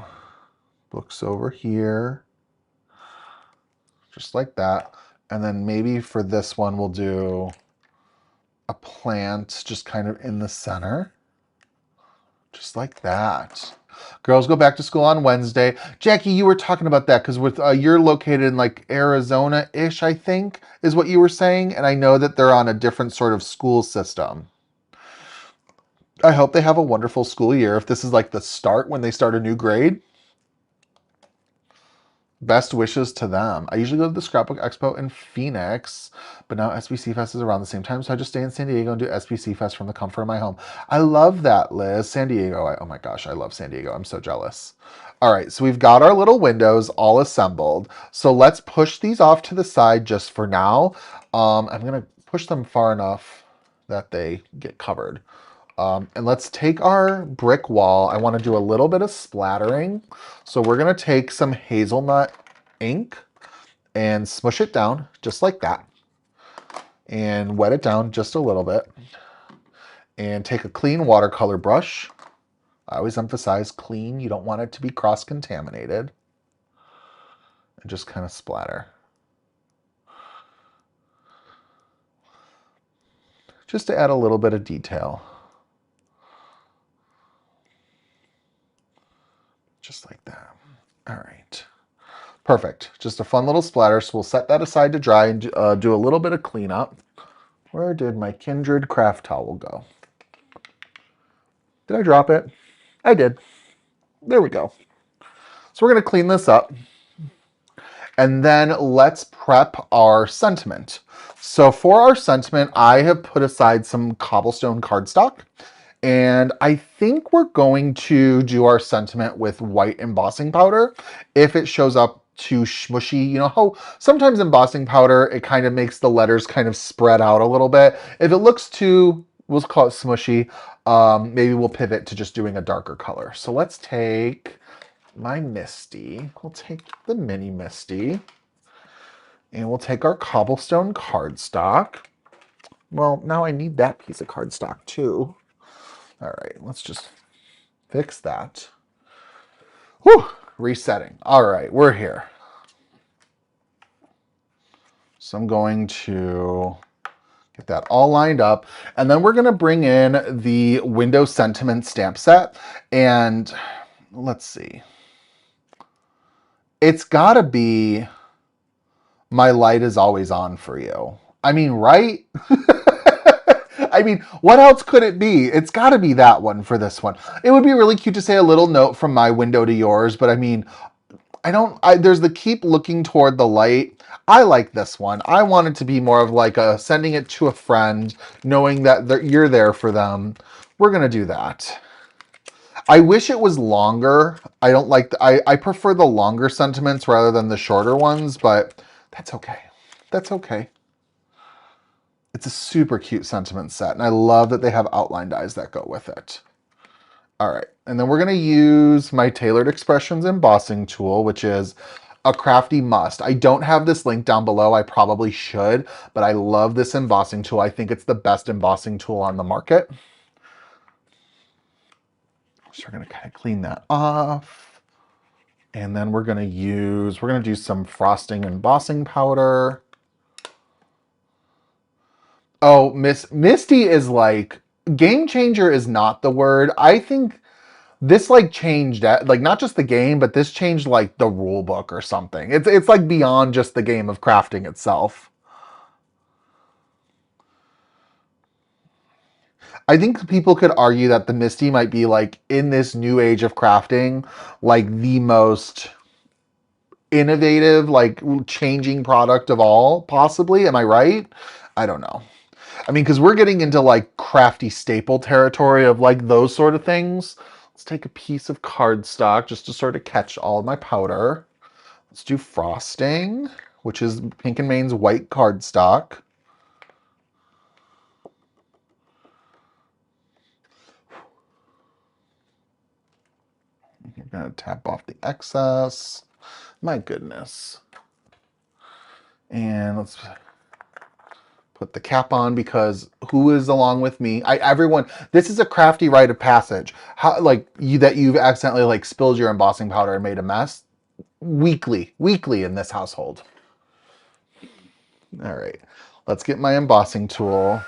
S1: books over here, just like that. And then maybe for this one, we'll do a plant just kind of in the center, just like that. Girls go back to school on Wednesday. Jackie, you were talking about that because with you're located in like Arizona-ish, I think, is what you were saying. And I know that they're on a different sort of school system. I hope they have a wonderful school year. If this is like the start when they start a new grade, best wishes to them. I usually go to the Scrapbook Expo in Phoenix, but now SBC Fest is around the same time, so I just stay in San Diego and do SBC Fest from the comfort of my home. I love that, Liz. San Diego. Oh my gosh, I love San Diego. I'm so jealous. All right, so we've got our little windows all assembled. So let's push these off to the side just for now. I'm going to push them far enough that they get covered. And let's take our brick wall. I want to do a little bit of splattering. So we're going to take some hazelnut ink and smush it down just like that. And wet it down just a little bit. And take a clean watercolor brush. I always emphasize clean. You don't want it to be cross-contaminated. And just kind of splatter. Just to add a little bit of detail. Just like that. All right. Perfect. Just a fun little splatter. So we'll set that aside to dry and do a little bit of cleanup. Where did my Kindred craft towel go? Did I drop it? I did. There we go. So we're going to clean this up. And then let's prep our sentiment. So for our sentiment, I have put aside some cobblestone cardstock. And I think we're going to do our sentiment with white embossing powder. If it shows up too smushy, you know how sometimes embossing powder, it kind of makes the letters kind of spread out a little bit. If it looks too, we'll call it smushy, maybe we'll pivot to just doing a darker color. So let's take my Misty. We'll take the mini Misty. And we'll take our cobblestone cardstock. Well, now I need that piece of cardstock too. All right, let's just fix that. Whew, resetting. All right, we're here. So I'm going to Get that all lined up. And then we're going to bring in the window sentiment stamp set. And let's see. It's got to be My Light Is Always On For You. I mean, right? I mean, what else could it be? It's got to be that one for this one. It would be really cute to say a little note from my window to yours, but I mean, there's the keep looking toward the light. I like this one. I want it to be more of like a sending it to a friend, knowing that you're there for them. We're going to do that. I wish it was longer. I don't like, I prefer the longer sentiments rather than the shorter ones, but that's okay. That's okay. It's a super cute sentiment set, and I love that they have outline dies that go with it. All right, and then we're going to use my Tailored Expressions embossing tool, which is a crafty must. I don't have this link down below. I probably should, but I love this embossing tool. I think it's the best embossing tool on the market. So we're going to kind of clean that off. And then we're going to do some frosting embossing powder. Oh, Misty is like, game changer is not the word. I think this like changed like not just the game, but this changed like the rule book or something. It's like beyond just the game of crafting itself. I think people could argue that the Misty might be like in this new age of crafting, like the most innovative, like changing product of all, possibly. Am I right? I don't know. I mean, because we're getting into like crafty staple territory of like those sort of things. Let's take a piece of cardstock just to sort of catch all of my powder. Let's do frosting, which is Pink and Main's white cardstock. You're going to tap off the excess. My goodness. And let's put the cap on, because who is along with me? Everyone, this is a crafty rite of passage. How, like, you've accidentally like spilled your embossing powder and made a mess. Weekly in this household. All right, let's get my embossing tool.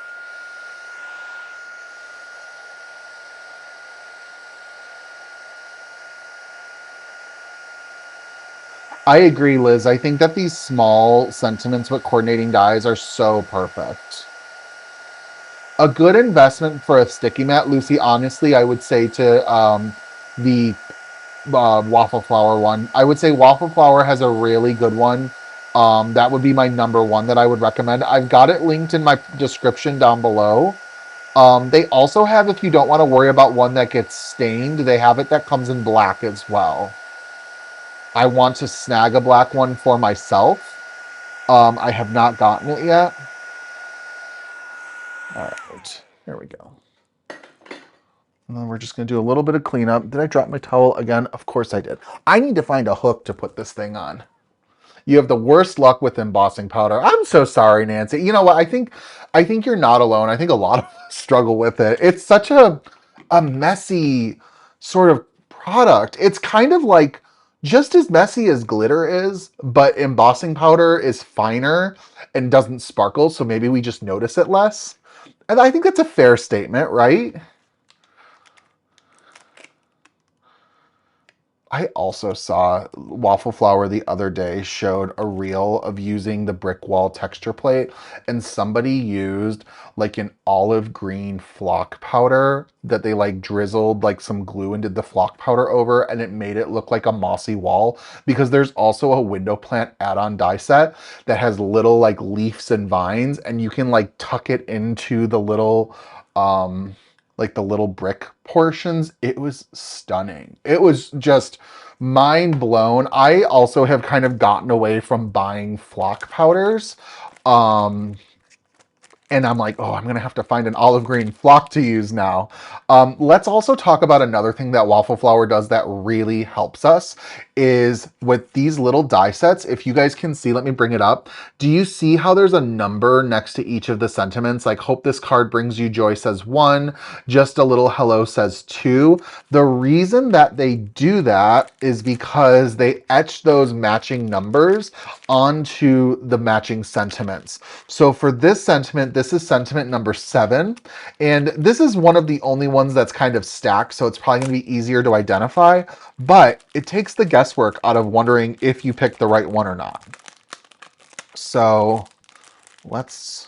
S1: I agree, Liz. I think that these small sentiments with coordinating dies are so perfect. A good investment for a sticky mat, Lucy, honestly, I would say to the Waffle Flower one. I would say Waffle Flower has a really good one. That would be my number one that I would recommend. I've got it linked in my description down below. They also have, if you don't want to worry about one that gets stained, they have it that comes in black as well. I want to snag a black one for myself. I have not gotten it yet. All right, here we go. And then we're just going to do a little bit of cleanup. Did I drop my towel again? Of course I did. I need to find a hook to put this thing on. You have the worst luck with embossing powder. I'm so sorry, Nancy. You know what? I think you're not alone. I think a lot of us struggle with it. It's such a messy sort of product. It's kind of like just as messy as glitter is, but embossing powder is finer and doesn't sparkle, so maybe we just notice it less. And I think that's a fair statement, right? I also saw Waffle Flower the other day showed a reel of using the brick wall texture plate, and somebody used like an olive green flock powder that they like drizzled like some glue and did the flock powder over, and it made it look like a mossy wall, because there's also a window plant add-on die set that has little like leaves and vines, and you can like tuck it into the little like the little brick portions. It was stunning. It was just mind blown. I also have kind of gotten away from buying flock powders. And I'm like, oh, I'm going to have to find an olive green flock to use now. Let's also talk about another thing that Waffle Flower does that really helps us is with these little die sets. If you guys can see, let me bring it up. Do you see how there's a number next to each of the sentiments? Like, hope this card brings you joy says 1, just a little hello says 2. The reason that they do that is because they etch those matching numbers onto the matching sentiments. So for this sentiment, This is sentiment number 7. And this is one of the only ones that's kind of stacked, so it's probably going to be easier to identify. But it takes the guesswork out of wondering if you picked the right one or not. So let's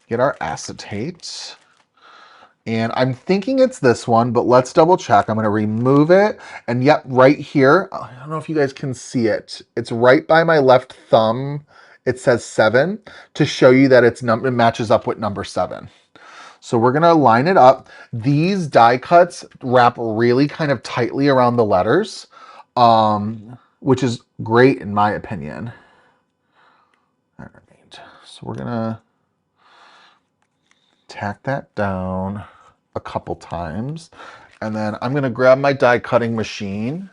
S1: get our acetate. And I'm thinking it's this one, but let's double check. I'm going to remove it. And yep, right here, I don't know if you guys can see it. It's right by my left thumb. It says 7 to show you that it matches up with number 7. So we're going to line it up. These die cuts wrap really kind of tightly around the letters, which is great in my opinion. All right, so we're going to tack that down a couple times, and then I'm going to grab my die cutting machine.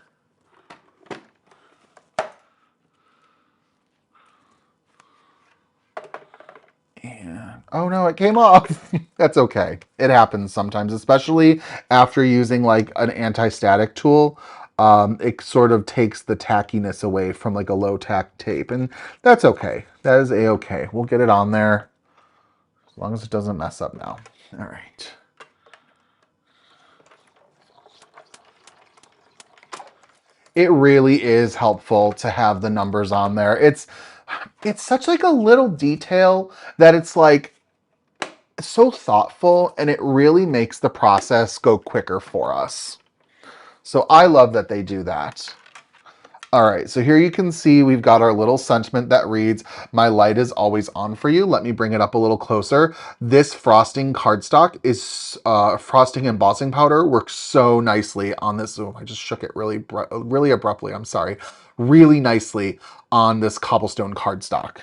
S1: And oh no, it came off. That's okay. It happens sometimes, especially after using like an anti-static tool. It sort of takes the tackiness away from like a low tack tape, and that's okay. That is a-okay. We'll get it on there as long as it doesn't mess up now. All right. It really is helpful to have the numbers on there. It's such like a little detail that it's like so thoughtful, and it really makes the process go quicker for us. So I love that they do that. All right, so here you can see we've got our little sentiment that reads, "My light is always on for you." Let me bring it up a little closer. This frosting cardstock is frosting embossing powder works so nicely on this. Oh, I just shook it really abruptly. I'm sorry. Really nicely on this cobblestone cardstock.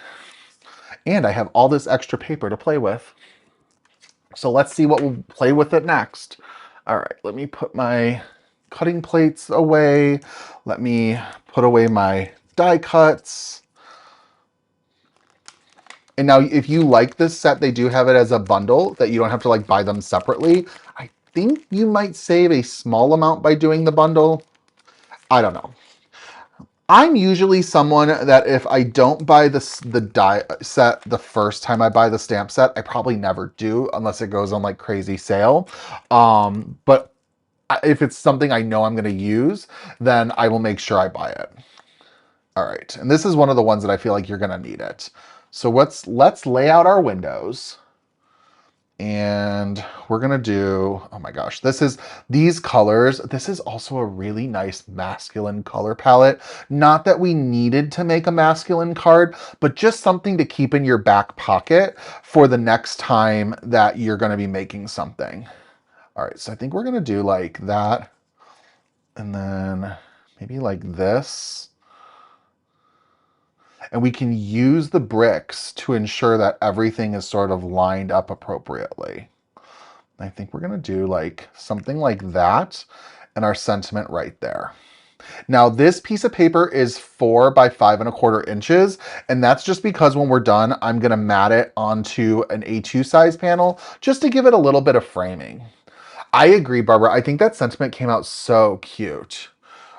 S1: And I have all this extra paper to play with. So let's see what we'll play with it next. All right, let me put my cutting plates away. Let me put away my die cuts. And now if you like this set, they do have it as a bundle that you don't have to like buy them separately. I think you might save a small amount by doing the bundle. I don't know. I'm usually someone that if I don't buy the die set the first time I buy the stamp set, I probably never do unless it goes on like crazy sale. But if it's something I know I'm going to use, then I will make sure I buy it. All right, and this is one of the ones that I feel like you're going to need it. So let's lay out our windows. And we're gonna do, oh my gosh, these colors. This is also a really nice masculine color palette. Not that we needed to make a masculine card, but just something to keep in your back pocket for the next time that you're gonna be making something. All right, so I think we're gonna do like that. And then maybe like this. And we can use the bricks to ensure that everything is sort of lined up appropriately. I think we're going to do like something like that and our sentiment right there. Now this piece of paper is 4 by 5¼ inches, and that's just because when we're done, I'm going to mat it onto an A2 size panel just to give it a little bit of framing. I agree, Barbara. I think that sentiment came out so cute.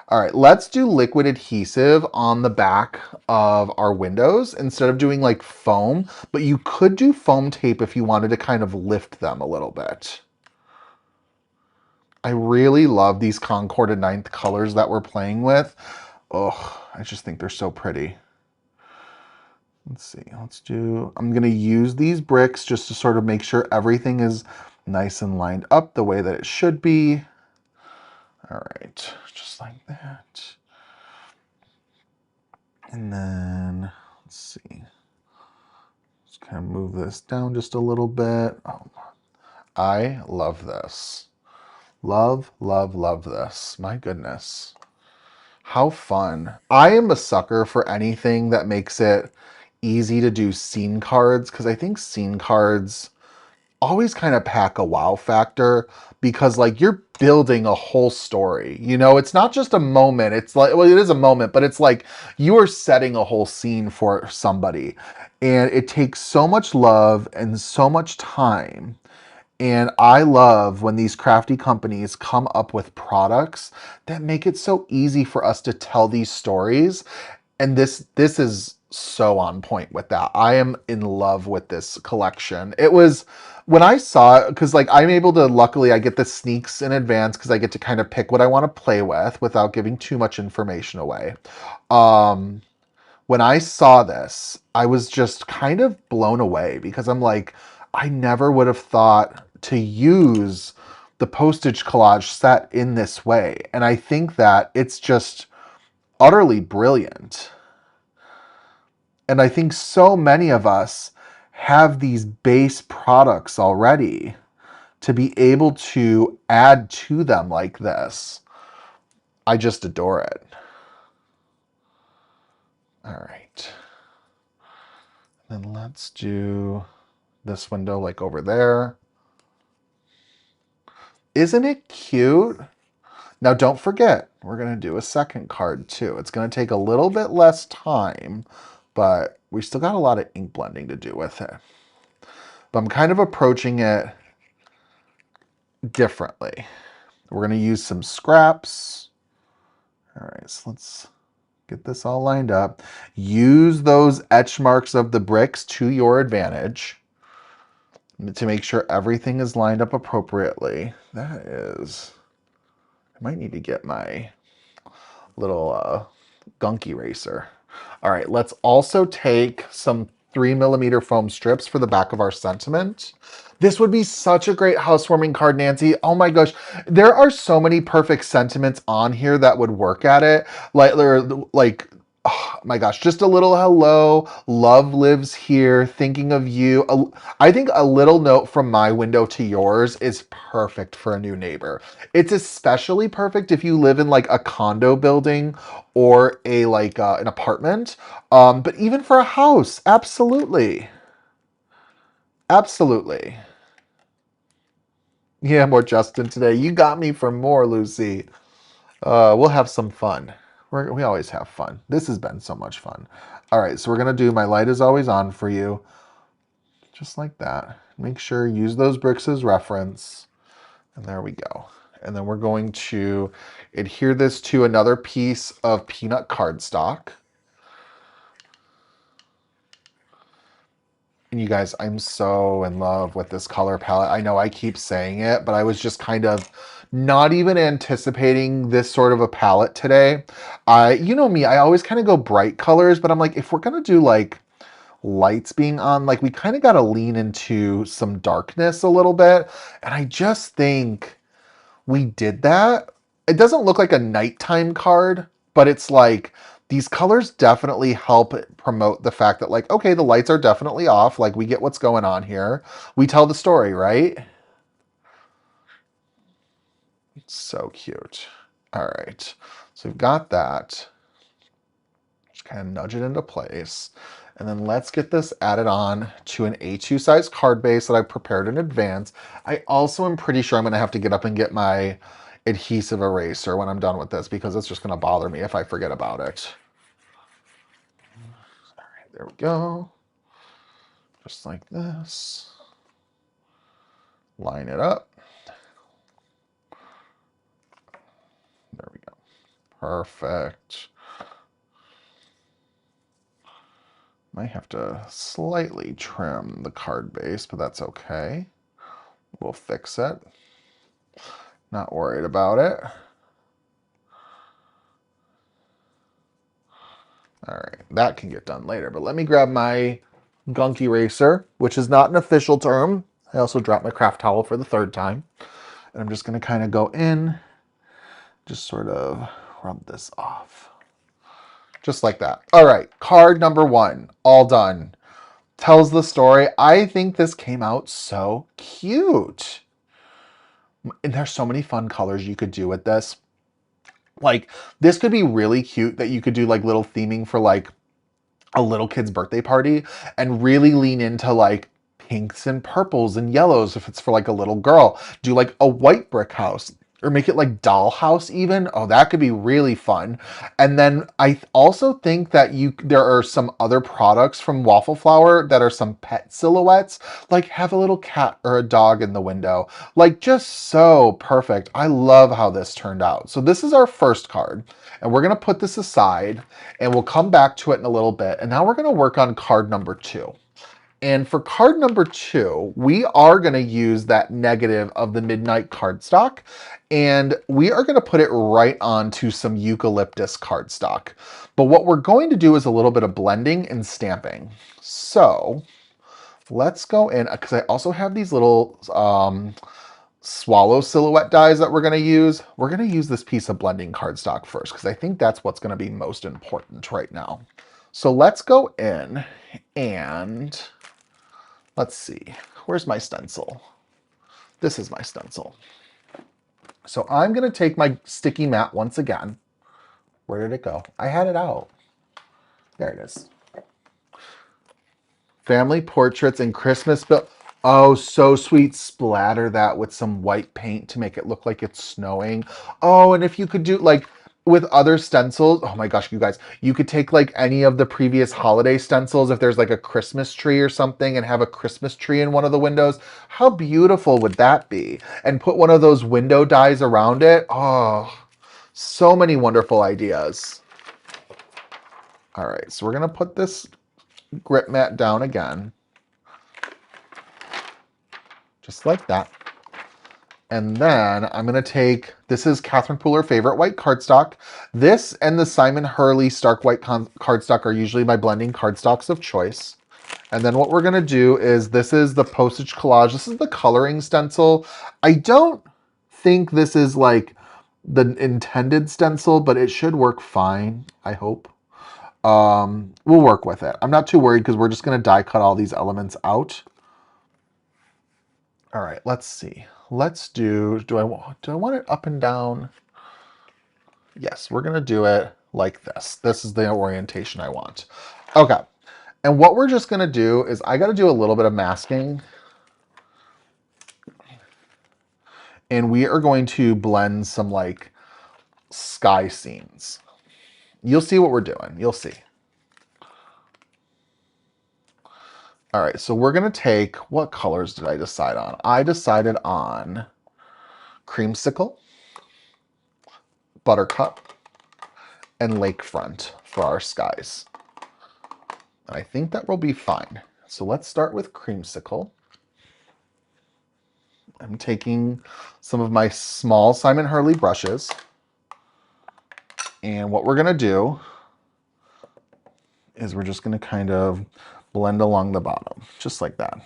S1: All right, let's do liquid adhesive on the back of our windows instead of doing like foam, but you could do foam tape if you wanted to kind of lift them a little bit. I really love these Concord and 9th colors that we're playing with. Oh, I just think they're so pretty. Let's see, I'm gonna use these bricks just to sort of make sure everything is nice and lined up the way that it should be. All right, just like that. And then, let's see. Just kind of move this down just a little bit. Oh, I love this. Love, love, love this. My goodness. How fun. I am a sucker for anything that makes it easy to do scene cards, because I think scene cards always kind of pack a wow factor, because like you're building a whole story, you know, it's not just a moment. It's like, well, it is a moment, but it's like you are setting a whole scene for somebody, and it takes so much love and so much time. And I love when these crafty companies come up with products that make it so easy for us to tell these stories. And this is so on point with that. I am in love with this collection. It was when I saw it, because like I'm able to, luckily I get the sneaks in advance because I get to kind of pick what I want to play with without giving too much information away. Um, when I saw this, I was just kind of blown away because I'm like, I never would have thought to use the Postage collage set in this way. And I think that it's just utterly brilliant. And I think so many of us have these base products already to be able to add to them like this. I just adore it. All right. Then let's do this window like over there. Isn't it cute? Now don't forget, we're going to do a second card too. It's going to take a little bit less time, but we still got a lot of ink blending to do with it. But I'm kind of approaching it differently. We're going to use some scraps. All right, so let's get this all lined up. Use those etch marks of the bricks to your advantage to make sure everything is lined up appropriately. That is, I might need to get my little gunk eraser. All right, let's also take some 3mm foam strips for the back of our sentiment. This would be such a great housewarming card, Nancy. Oh my gosh. There are so many perfect sentiments on here that would work at it. Like, oh my gosh, just a little hello, love lives here, thinking of you. I think a little note from my window to yours is perfect for a new neighbor. It's especially perfect if you live in like a condo building or an apartment. But even for a house, absolutely. Absolutely. Yeah, more Justin today. You got me for more, Lucy. We'll have some fun. We always have fun. This has been so much fun. All right, so we're going to do my light is always on for you. Just like that. Make sure use those bricks as reference. And there we go. And then we're going to adhere this to another piece of peanut cardstock. And you guys, I'm so in love with this color palette. I know I keep saying it, but I was just kind of not even anticipating this sort of a palette today. You know me, I always kind of go bright colors, but I'm like, if we're gonna do like lights being on, like we kind of got to lean into some darkness a little bit. And I just think we did that. It doesn't look like a nighttime card, but it's like these colors definitely help promote the fact that like, okay, the lights are definitely off. Like we get what's going on here. We tell the story, right? It's so cute. All right. So we've got that. Just kind of nudge it into place. And then let's get this added on to an A2 size card base that I prepared in advance. I also am pretty sure I'm going to have to get up and get my adhesive eraser when I'm done with this because it's just going to bother me if I forget about it. All right, there we go. Just like this. Line it up. There we go. Perfect. Might have to slightly trim the card base, but that's okay. We'll fix it. Not worried about it. All right, that can get done later, but let me grab my gunk eraser, which is not an official term. I also dropped my craft towel for the third time. And I'm just gonna kind of go in, just sort of rub this off. Just like that. All right, card number 1, all done. Tells the story. I think this came out so cute. And there's so many fun colors you could do with this. Like, this could be really cute that you could do like little theming for like a little kid's birthday party and really lean into like pinks and purples and yellows if it's for like a little girl. Do like a white brick house. or make it like dollhouse even. Oh, that could be really fun. And then I also think that there are some other products from Waffle Flower that are some pet silhouettes, like have a little cat or a dog in the window. Like just so perfect. I love how this turned out. So this is our first card, and we're gonna put this aside and we'll come back to it in a little bit. And now we're gonna work on card number 2. And for card number 2, we are going to use that negative of the Midnight cardstock, and we are going to put it right onto some eucalyptus cardstock. But what we're going to do is a little bit of blending and stamping. So let's go in, because I also have these little swallow silhouette dies that we're going to use. We're going to use this piece of blending cardstock first, because I think that's what's going to be most important right now. So let's go in and let's see, where's my stencil? This is my stencil. So I'm gonna take my sticky mat once again. Where did it go? I had it out. There it is. Family portraits and Christmas bill. Oh, so sweet. Splatter that with some white paint to make it look like it's snowing. Oh, and if you could do like with other stencils, oh my gosh, you guys, you could take like any of the previous holiday stencils if there's like a Christmas tree or something and have a Christmas tree in one of the windows. How beautiful would that be? And put one of those window dies around it. Oh, so many wonderful ideas. All right, so we're gonna put this grip mat down again. Just like that. And then I'm going to take, this is Catherine Pooler favorite white cardstock. This and the Simon Hurley Stark White cardstock are usually my blending cardstocks of choice. And then what we're going to do is, this is the Postage Collage. This is the coloring stencil. I don't think this is like the intended stencil, but it should work fine, I hope. We'll work with it. I'm not too worried because we're just going to die cut all these elements out. All right, let's see. Let's do I want it up and down? Yes, we're gonna do it like this. This is the orientation I want. Okay, and what we're just gonna do is I gotta do a little bit of masking. And we are going to blend some like sky scenes. You'll see what we're doing, you'll see. All right, so we're gonna take, what colors did I decide on? I decided on Creamsicle, Buttercup, and Lakefront for our skies. And I think that will be fine. So let's start with Creamsicle. I'm taking some of my small Simon Hurley brushes. And what we're gonna do is we're just gonna kind of blend along the bottom, just like that.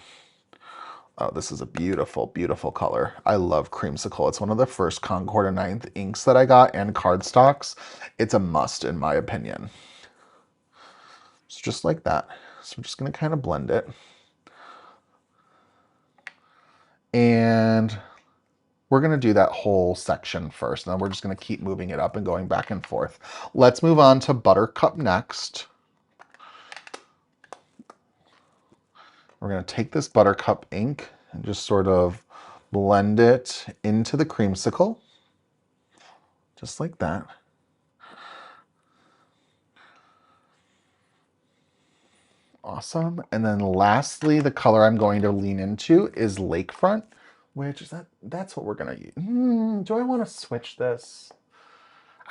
S1: Oh, this is a beautiful, beautiful color. I love Creamsicle. It's one of the first Concord and 9th inks that I got, and cardstocks. It's a must in my opinion. So just like that. So we're just gonna kind of blend it. And we're gonna do that whole section first, and then we're just gonna keep moving it up and going back and forth. Let's move on to Buttercup next. We're gonna take this Buttercup ink and just sort of blend it into the Creamsicle, just like that. Awesome. And then lastly, the color I'm going to lean into is Lakefront, which is that's what we're gonna use. Do I want to switch this?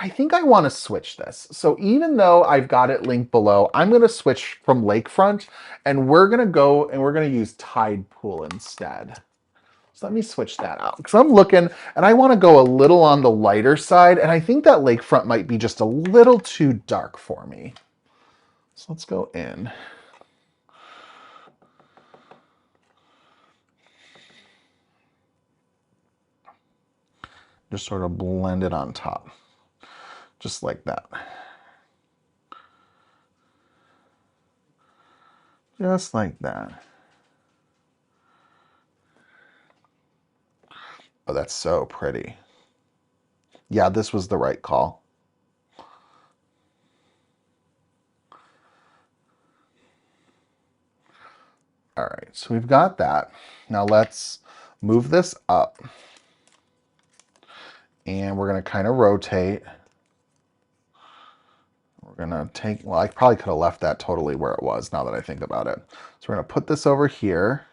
S1: I think I want to switch this. So even though I've got it linked below, I'm going to switch from Lakefront, and we're going to go and we're going to use Tidepool instead. So let me switch that out, because I'm looking and I want to go a little on the lighter side, and I think that Lakefront might be just a little too dark for me. So let's go in. Just sort of blend it on top, just like that. Just like that. Oh, that's so pretty. Yeah, this was the right call. All right, so we've got that. Now let's move this up. And we're going to kind of rotate. We're going to take, well, I probably could have left that totally where it was now that I think about it. So we're going to put this over here.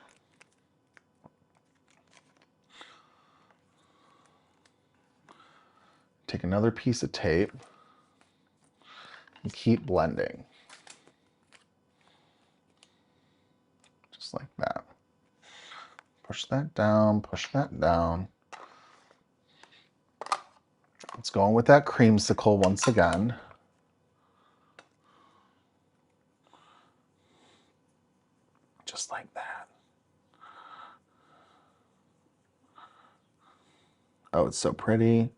S1: Take another piece of tape and keep blending. Just like that. Push that down, push that down. Let's go in with that creamsicle once again. Just like that. Oh, it's so pretty.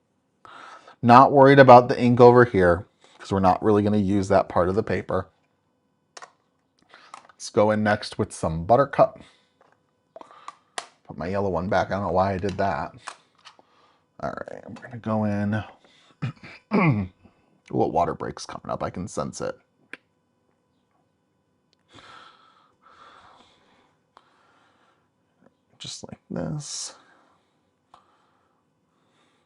S1: Not worried about the ink over here because we're not really going to use that part of the paper. Let's go in next with some Buttercup. Put my yellow one back. I don't know why I did that. All right, I'm going to go in. Well, water break's coming up. I can sense it. Just like this.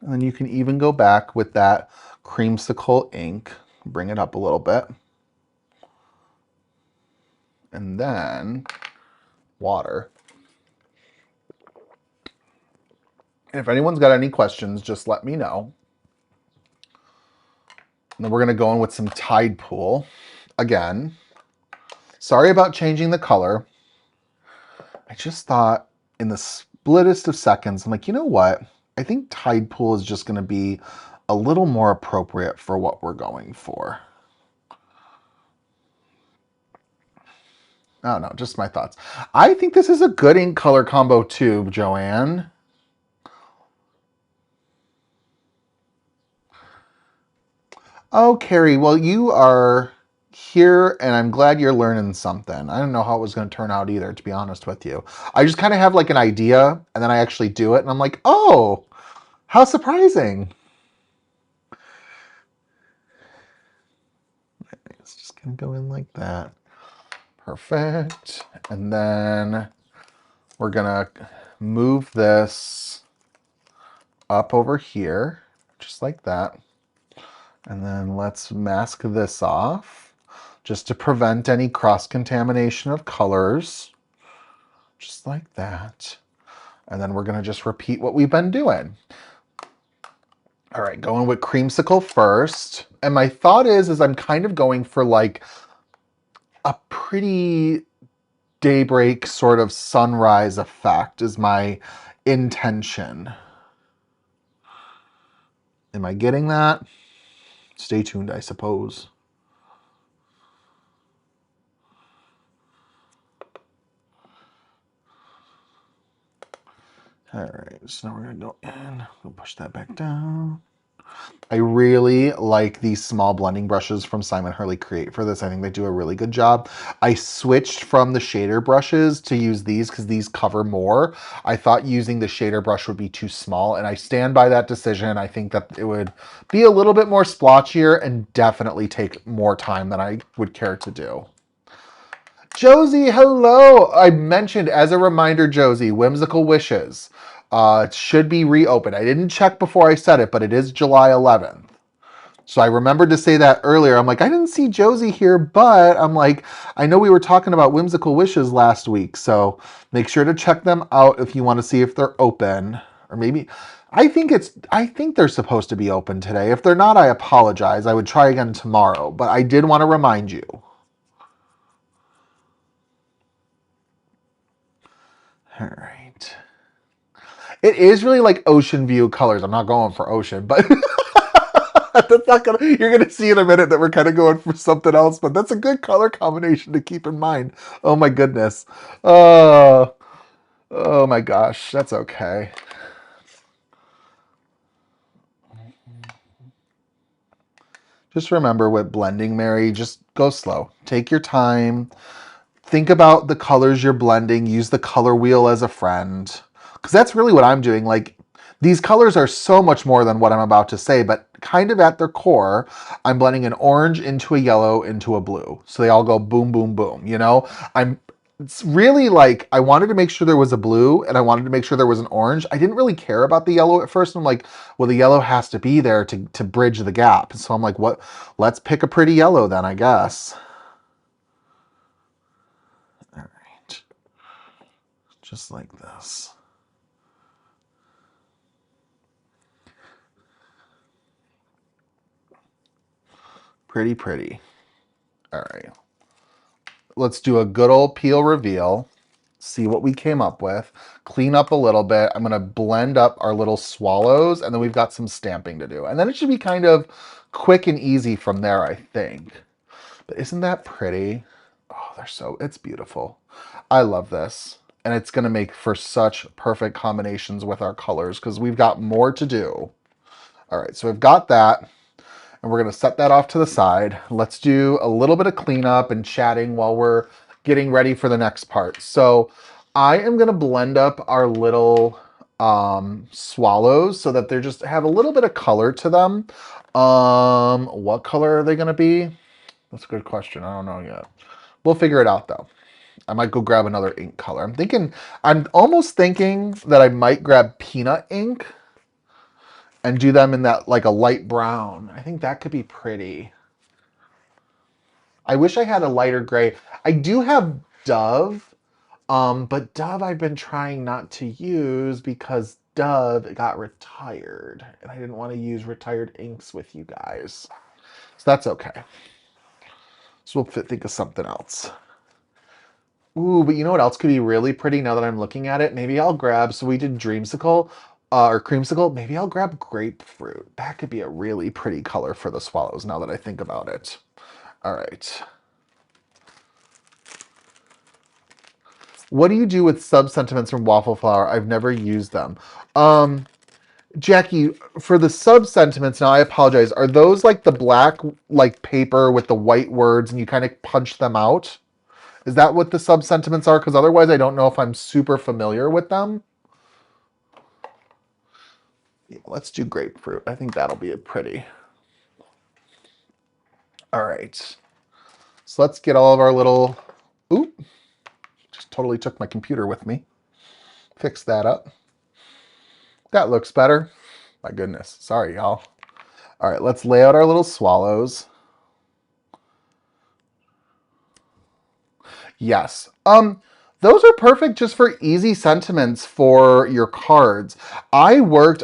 S1: And then you can even go back with that creamsicle ink. Bring it up a little bit. And then water. And if anyone's got any questions, just let me know. And then we're going to go in with some Tidepool. Again, sorry about changing the color. I just thought in the splittest of seconds, I'm like, you know what? I think Tidepool is just going to be a little more appropriate for what we're going for. I don't know, just my thoughts. I think this is a good ink color combo too, Joanne. Oh, Carrie, well, you are here, and I'm glad you're learning something. I don't know how it was going to turn out either, to be honest with you. I just kind of have like an idea, and then I actually do it, and I'm like, oh, how surprising. It's just going to go in like that. Perfect. And then we're going to move this up over here, just like that. And then let's mask this off just to prevent any cross-contamination of colors. Just like that. And then we're going to just repeat what we've been doing. All right, going with Creamsicle first. And my thought is I'm kind of going for like a pretty daybreak sort of sunrise effect is my intention. Am I getting that? Stay tuned, I suppose. All right, so now we're gonna go in, we'll push that back down. I really like these small blending brushes from Simon Hurley Create for this. I think they do a really good job. I switched from the shader brushes to use these because these cover more. I thought using the shader brush would be too small, and I stand by that decision. I think that it would be a little bit more splotchier and definitely take more time than I would care to do. Josie, hello! I mentioned as a reminder, Josie, Whimsical Wishes. It should be reopened. I didn't check before I said it, but it is July 11th. So I remembered to say that earlier. I'm like, I didn't see Josie here, but I'm like, I know we were talking about Whimsical Wishes last week, so make sure to check them out if you want to see if they're open. Or maybe, I think they're supposed to be open today. If they're not, I apologize. I would try again tomorrow, but I did want to remind you. All right. It is really like ocean view colors. I'm not going for ocean, but that's not gonna, you're gonna see in a minute that we're kind of going for something else, but that's a good color combination to keep in mind. Oh my goodness. Oh my gosh, that's okay. Just remember with blending, Mary, just go slow. Take your time. Think about the colors you're blending. Use the color wheel as a friend. Because that's really what I'm doing. Like, these colors are so much more than what I'm about to say, but kind of at their core, I'm blending an orange into a yellow into a blue. So they all go boom, boom, boom, you know? I'm It's really like, I wanted to make sure there was a blue and I wanted to make sure there was an orange. I didn't really care about the yellow at first. I'm like, well, the yellow has to be there to bridge the gap. So I'm like, what? Let's pick a pretty yellow then, I guess. All right. Just like this. Pretty, pretty. All right. Let's do a good old peel reveal. See what we came up with. Clean up a little bit. I'm going to blend up our little swallows, and then we've got some stamping to do. And then it should be kind of quick and easy from there, I think. But isn't that pretty? Oh, it's beautiful. I love this. And it's going to make for such perfect combinations with our colors because we've got more to do. All right, so we've got that. And we're going to set that off to the side. Let's do a little bit of cleanup and chatting while we're getting ready for the next part. So I am going to blend up our little swallows so that they just have a little bit of color to them. What color are they going to be? That's a good question. I don't know yet. We'll figure it out though. I might go grab another ink color. I'm almost thinking that I might grab peanut ink and do them in that like a light brown. I think that could be pretty. I wish I had a lighter gray. I do have Dove, but Dove I've been trying not to use because Dove got retired, and I didn't want to use retired inks with you guys. So that's okay. So we'll think of something else. Ooh, but you know what else could be really pretty now that I'm looking at it? Maybe I'll grab, so we did Dreamsicle, or Creamsicle. Maybe I'll grab Grapefruit. That could be a really pretty color for the swallows now that I think about it. All right. What do you do with sub-sentiments from Waffle Flower? I've never used them. Jackie, for the sub-sentiments, now I apologize, are those like the black like paper with the white words and you kind of punch them out? Is that what the sub-sentiments are? Because otherwise I don't know if I'm super familiar with them. Yeah, let's do Grapefruit. I think that'll be pretty. All right. So let's get all of our little... Oop. Just totally took my computer with me. Fix that up. That looks better. My goodness. Sorry, y'all. All right, let's lay out our little swallows. Yes. Those are perfect just for easy sentiments for your cards. I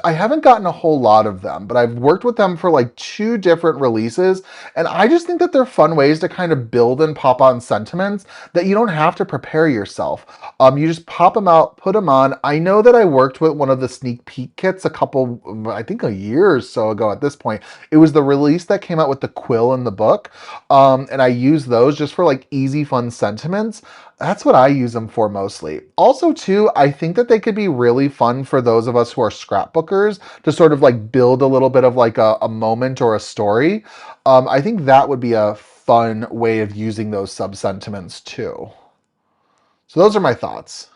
S1: haven't gotten a whole lot of them, but I've worked with them for like 2 different releases, and I just think that they're fun ways to kind of build and pop on sentiments that you don't have to prepare yourself. You just pop them out, put them on. I know that I worked with one of the sneak peek kits I think a year or so ago at this point. It was the release that came out with the quill in the book, and I used those just for like easy, fun sentiments. That's what I use them for mostly. Also, too, I think that they could be really fun for those of us who are scrapbookers to sort of like build a little bit of like a moment or a story. I think that would be a fun way of using those sub-sentiments too. So those are my thoughts.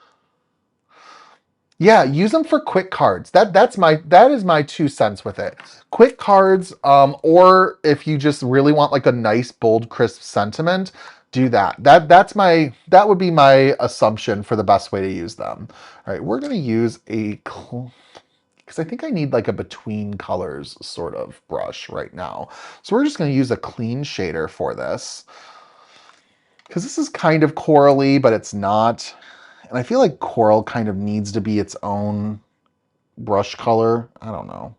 S1: Yeah, use them for quick cards. That is my 2 cents with it. Quick cards, or if you just really want like a nice, bold, crisp sentiment, do that. That would be my assumption for the best way to use them. All right, we're gonna use because I think I need like a between colors sort of brush right now. So we're just gonna use a clean shader for this because this is kind of corally, but it's not. And I feel like coral kind of needs to be its own brush color. I don't know.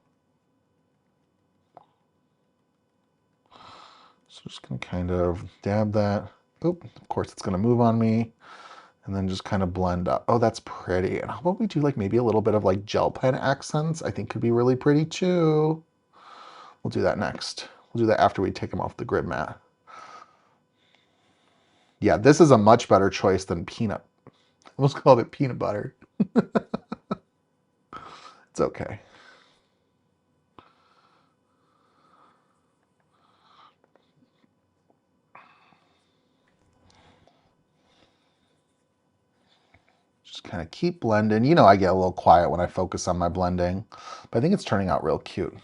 S1: So just gonna kind of dab that. Oop, of course it's gonna move on me. And then just kind of blend up. Oh, that's pretty. And how about we do like maybe a little bit of like gel pen accents? I think could be really pretty too. We'll do that next. We'll do that after we take them off the grid mat. Yeah, this is a much better choice than peanut. I almost called it peanut butter. It's okay. Just kind of keep blending. You know, I get a little quiet when I focus on my blending, but I think it's turning out real cute.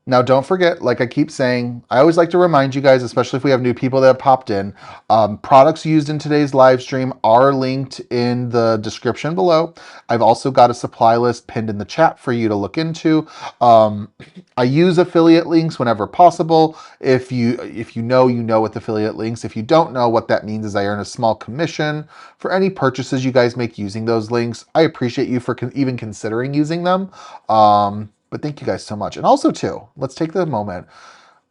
S1: Now, don't forget, like I keep saying, I always like to remind you guys, especially if we have new people that have popped in, products used in today's live stream are linked in the description below. I've also got a supply list pinned in the chat for you to look into. Um, I use affiliate links whenever possible. If you know, you know with affiliate links. If you don't know, what that means is I earn a small commission for any purchases you guys make using those links. I appreciate you for even considering using them. But thank you guys so much. And also too, let's take the moment.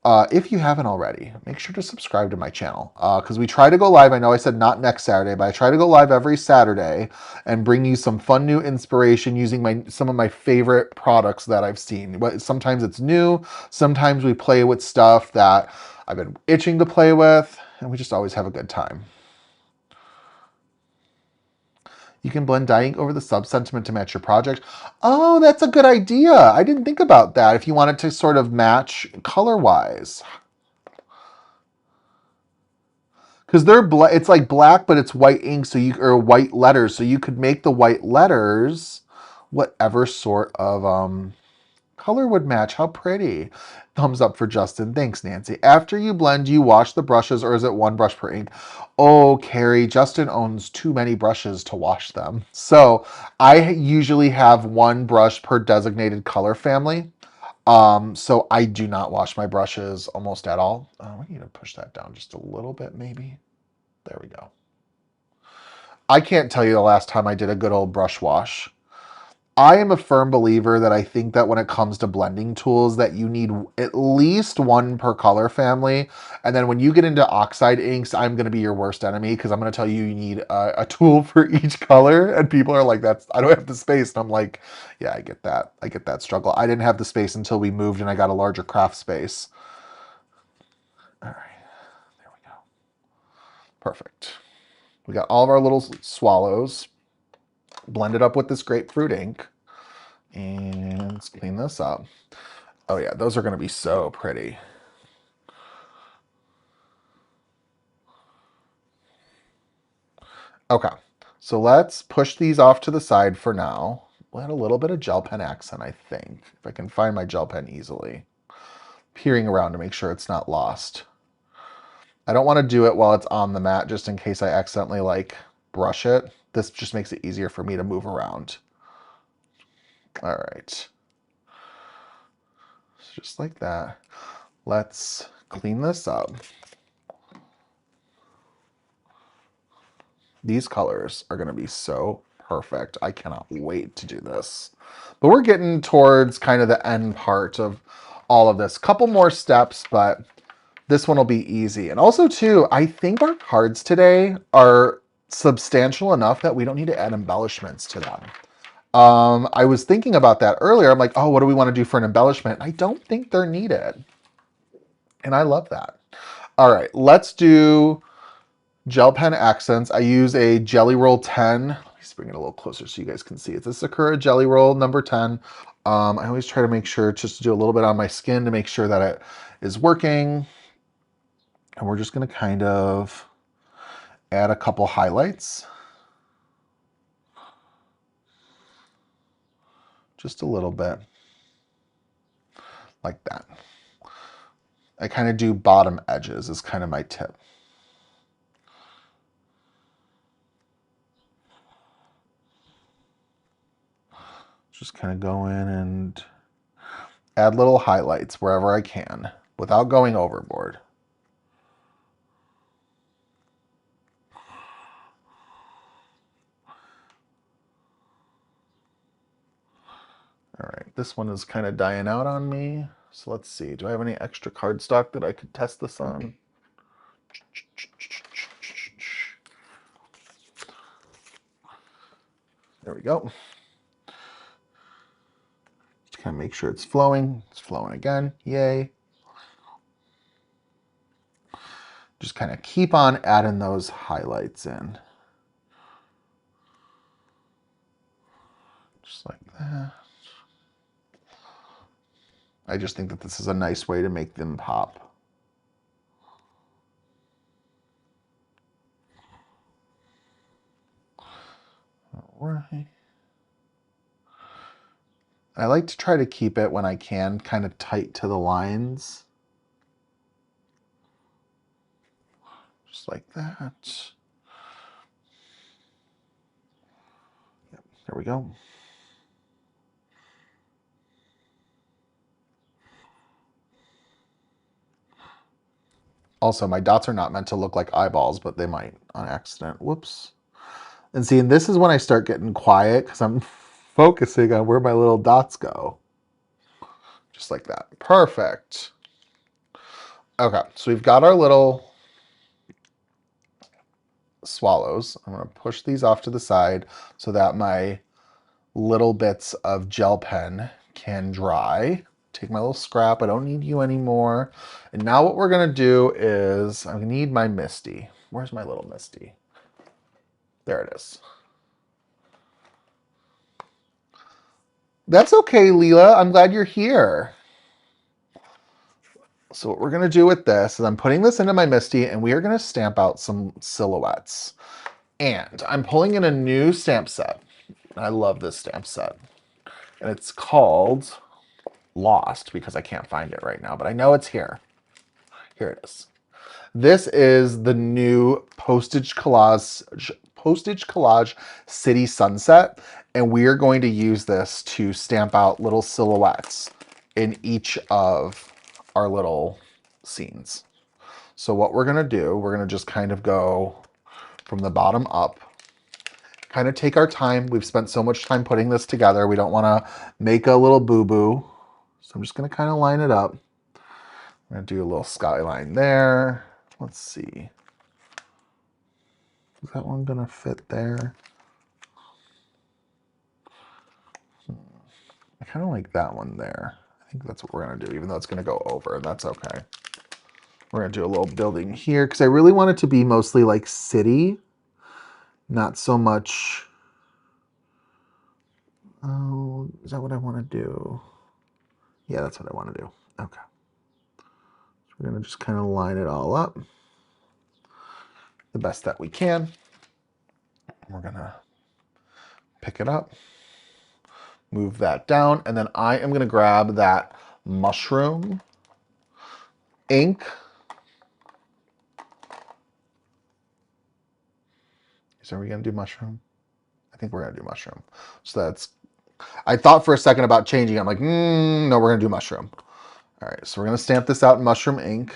S1: If you haven't already, make sure to subscribe to my channel because we try to go live. I know I said not next Saturday, but I try to go live every Saturday and bring you some fun new inspiration using some of my favorite products that I've seen. Sometimes it's new. Sometimes we play with stuff that I've been itching to play with, and we just always have a good time. You can blend dyeing over the sub-sentiment to match your project. Oh, that's a good idea. I didn't think about that. If you wanted to sort of match color-wise. Because it's like black, but it's white ink, or white letters. So you could make the white letters whatever sort of color would match. How pretty. Thumbs up for Justin. Thanks, Nancy. After you blend, you wash the brushes, or is it one brush per ink? Oh, Carrie, Justin owns too many brushes to wash them. So I usually have one brush per designated color family. So I do not wash my brushes almost at all. We need to push that down just a little bit, maybe. There we go. I can't tell you the last time I did a good old brush wash. I am a firm believer that I think that when it comes to blending tools that you need at least one per color family. And then when you get into oxide inks, I'm going to be your worst enemy because I'm going to tell you need a tool for each color. And people are like, I don't have the space. And I'm like, yeah, I get that. I get that struggle. I didn't have the space until we moved and I got a larger craft space. All right, there we go. Perfect. We got all of our little swallows blended up with this grapefruit ink. And let's clean this up. Oh yeah, those are going to be so pretty. Okay, so let's push these off to the side for now. We'll add a little bit of gel pen accent, I think, if I can find my gel pen easily. Peering around to make sure it's not lost. I don't want to do it while it's on the mat just in case I accidentally like brush it. This just makes it easier for me to move around. All right. Just like that. Let's clean this up. These colors are going to be so perfect. I cannot wait to do this. But we're getting towards kind of the end part of all of this. Couple more steps, but this one will be easy. And also, too, I think our cards today are substantial enough that we don't need to add embellishments to them. I was thinking about that earlier. I'm like, oh, what do we want to do for an embellishment? I don't think they're needed. And I love that. All right, let's do gel pen accents. I use a Jelly Roll 10. Let me just bring it a little closer so you guys can see. It's a Sakura Jelly Roll number 10. I always try to make sure just to do a little bit on my skin to make sure that it is working. And we're just going to kind of add a couple highlights. Just a little bit. Like that. I kind of do bottom edges is kind of my tip. Just kind of go in and add little highlights wherever I can without going overboard. All right, this one is kind of dying out on me. So let's see, do I have any extra cardstock that I could test this on? There we go. Just kind of make sure it's flowing. It's flowing again, yay. Just kind of keep on adding those highlights in. Just like that. I just think that this is a nice way to make them pop. All right. I like to try to keep it when I can kind of tight to the lines. Just like that. Yep, there we go. Also, my dots are not meant to look like eyeballs, but they might on accident. Whoops. And see, and this is when I start getting quiet because I'm focusing on where my little dots go. Just like that. Perfect. Okay, so we've got our little swallows. I'm going to push these off to the side so that my little bits of gel pen can dry. Take my little scrap. I don't need you anymore. And now what we're going to do is I need my Misty. Where's my little Misty? There it is. That's okay, Leela. I'm glad you're here. So what we're going to do with this is I'm putting this into my Misty and we are going to stamp out some silhouettes. And I'm pulling in a new stamp set. I love this stamp set. And it's called Lost because I can't find it right now, but I know it's here. Here it is. This is the new Postage Collage City Sunset, and we are going to use this to stamp out little silhouettes in each of our little scenes. So what we're gonna do, we're gonna just kind of go from the bottom up, kind of take our time. We've spent so much time putting this together. We don't wanna make a little boo-boo. So I'm just gonna kind of line it up. I'm gonna do a little skyline there. Let's see. Is that one gonna fit there? I kind of like that one there. I think that's what we're gonna do, even though it's gonna go over, and that's okay. We're gonna do a little building here because I really want it to be mostly like city, not so much. Oh, is that what I want to do? Yeah, that's what I want to do. Okay. So we're gonna just kind of line it all up the best that we can. We're gonna pick it up, move that down, and then I am gonna grab that mushroom ink. Are we gonna do mushroom? I think we're gonna do mushroom. So that's, I thought for a second about changing. I'm like, no, we're gonna do mushroom. All right, so we're gonna stamp this out in mushroom ink.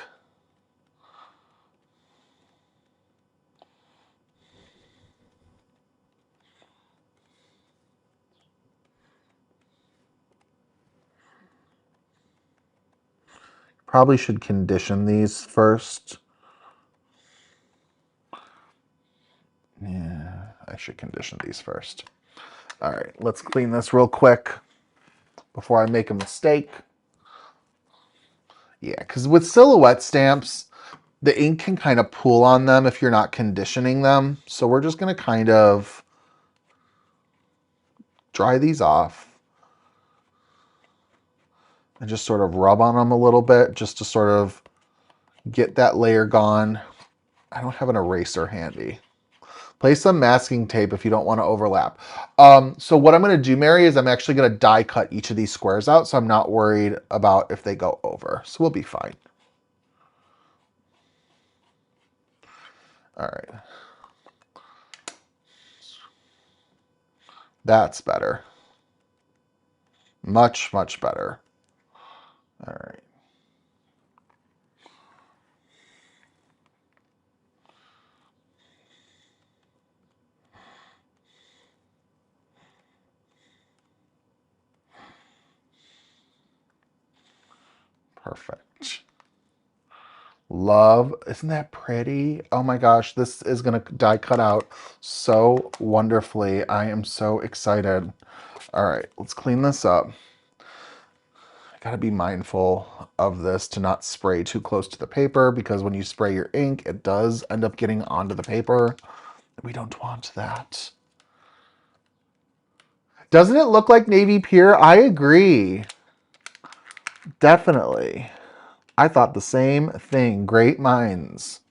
S1: Probably should condition these first. Yeah, I should condition these first. All right, let's clean this real quick before I make a mistake. Yeah, because with silhouette stamps, the ink can kind of pool on them if you're not conditioning them. So we're just gonna kind of dry these off and just sort of rub on them a little bit just to sort of get that layer gone. I don't have an eraser handy. Place some masking tape if you don't want to overlap. So what I'm going to do, Mary, is I'm actually going to die cut each of these squares out, so I'm not worried about if they go over. So we'll be fine. All right. That's better. Much, much better. All right. Perfect. Love, isn't that pretty? Oh my gosh, this is gonna die cut out so wonderfully. I am so excited. All right, let's clean this up. I gotta be mindful of this to not spray too close to the paper because when you spray your ink, it does end up getting onto the paper. We don't want that. Doesn't it look like navy pure? I agree. Definitely. I thought the same thing. Great minds.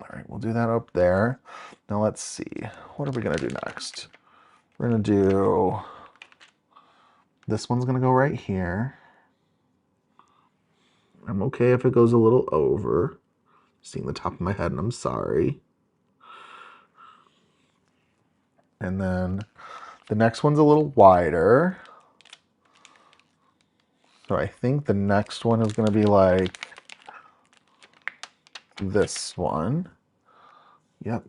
S1: All right, we'll do that up there. Now let's see. What are we gonna do next? We're gonna do This one's gonna go right here. I'm okay if it goes a little over. Seeing the top of my head, and I'm sorry. And then the next one's a little wider. So I think the next one is gonna be like this one. Yep.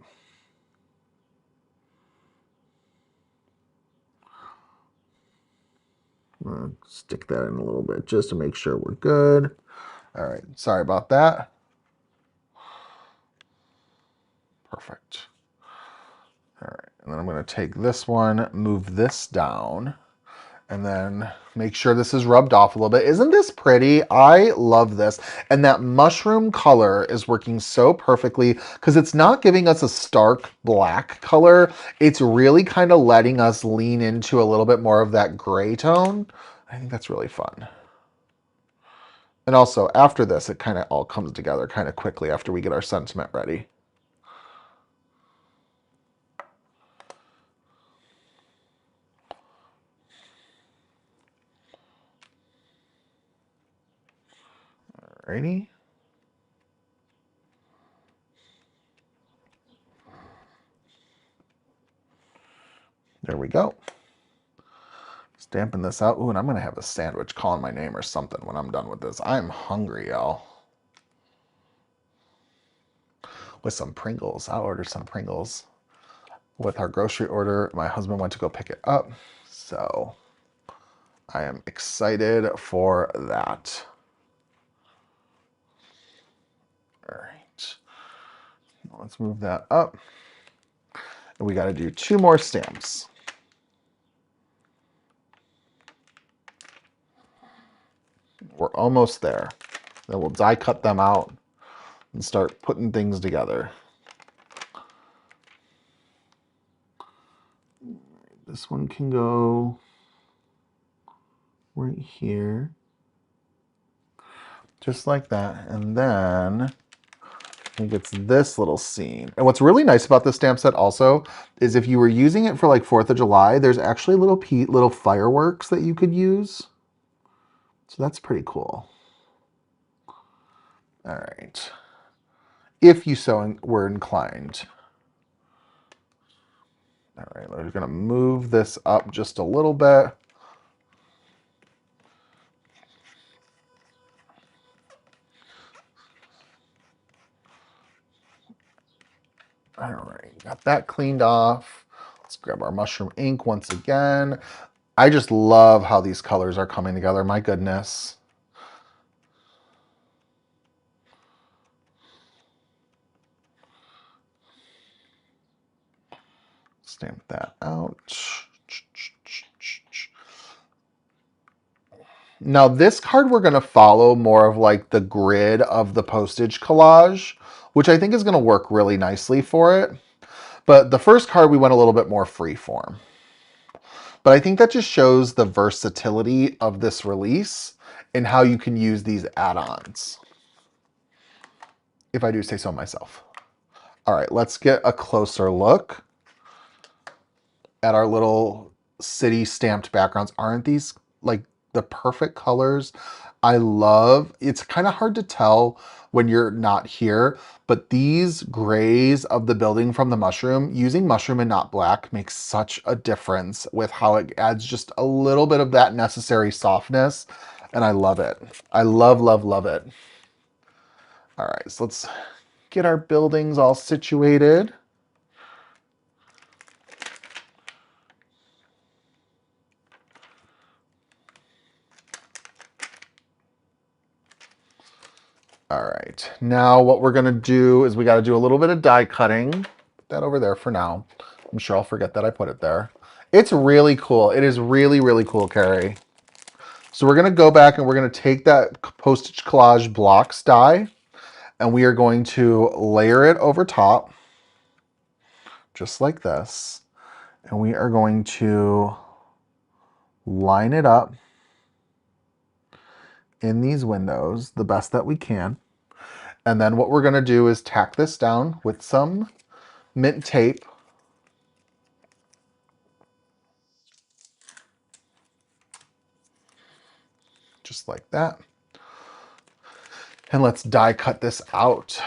S1: I'm gonna stick that in a little bit just to make sure we're good. All right, sorry about that. Perfect. All right, and then I'm gonna take this one, move this down, and then make sure this is rubbed off a little bit. Isn't this pretty? I love this. And that mushroom color is working so perfectly because it's not giving us a stark black color. It's really kind of letting us lean into a little bit more of that gray tone. I think that's really fun. And also after this, it kind of all comes together kind of quickly after we get our sentiment ready. Alrighty. There we go. Stamping this out. Ooh, and I'm going to have a sandwich calling my name or something when I'm done with this. I'm hungry, y'all. With some Pringles. I'll order some Pringles. With our grocery order, my husband went to go pick it up. So I am excited for that. All right. Let's move that up. And we got to do 2 more stamps. We're almost there. Then we'll die cut them out and start putting things together. This one can go right here. Just like that. And then I think it's this little scene. And what's really nice about this stamp set also is if you were using it for like 4th of July, there's actually little fireworks that you could use. So that's pretty cool. All right. If you so were inclined. All right, we're going to move this up just a little bit. All right, got that cleaned off. Let's grab our mushroom ink once again. I just love how these colors are coming together. My goodness. Stamp that out. Now this card we're going to follow more of like the grid of the postage collage, which I think is going to work really nicely for it. But the first card we went a little bit more free form. But I think that just shows the versatility of this release and how you can use these add-ons, if I do say so myself. All right, let's get a closer look at our little city stamped backgrounds. Aren't these like the perfect colors? I love, it's kind of hard to tell when you're not here, but these grays of the building from the mushroom, using mushroom and not black makes such a difference with how it adds just a little bit of that necessary softness. And I love it. I love, love, love it. All right, so let's get our buildings all situated. All right, now what we're gonna do is we gotta do a little bit of die cutting. Put that over there for now. I'm sure I'll forget that I put it there. It's really cool. It is really, really cool, Carrie. So we're gonna go back and we're gonna take that Postage Collage blocks die and we are going to layer it over top, just like this. And we are going to line it up in these windows the best that we can. And then what we're gonna do is tack this down with some mint tape. just like that. And let's die cut this out.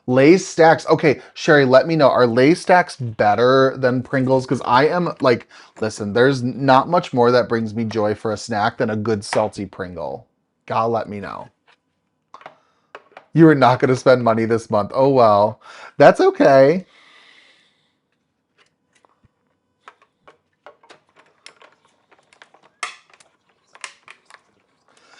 S1: Lay's stacks. Okay, Sherry, let me know. Are Lay's stacks better than Pringles? Because I am like, listen, there's not much more that brings me joy for a snack than a good salty Pringle. Gotta let me know. You are not going to spend money this month. Oh, well. That's okay.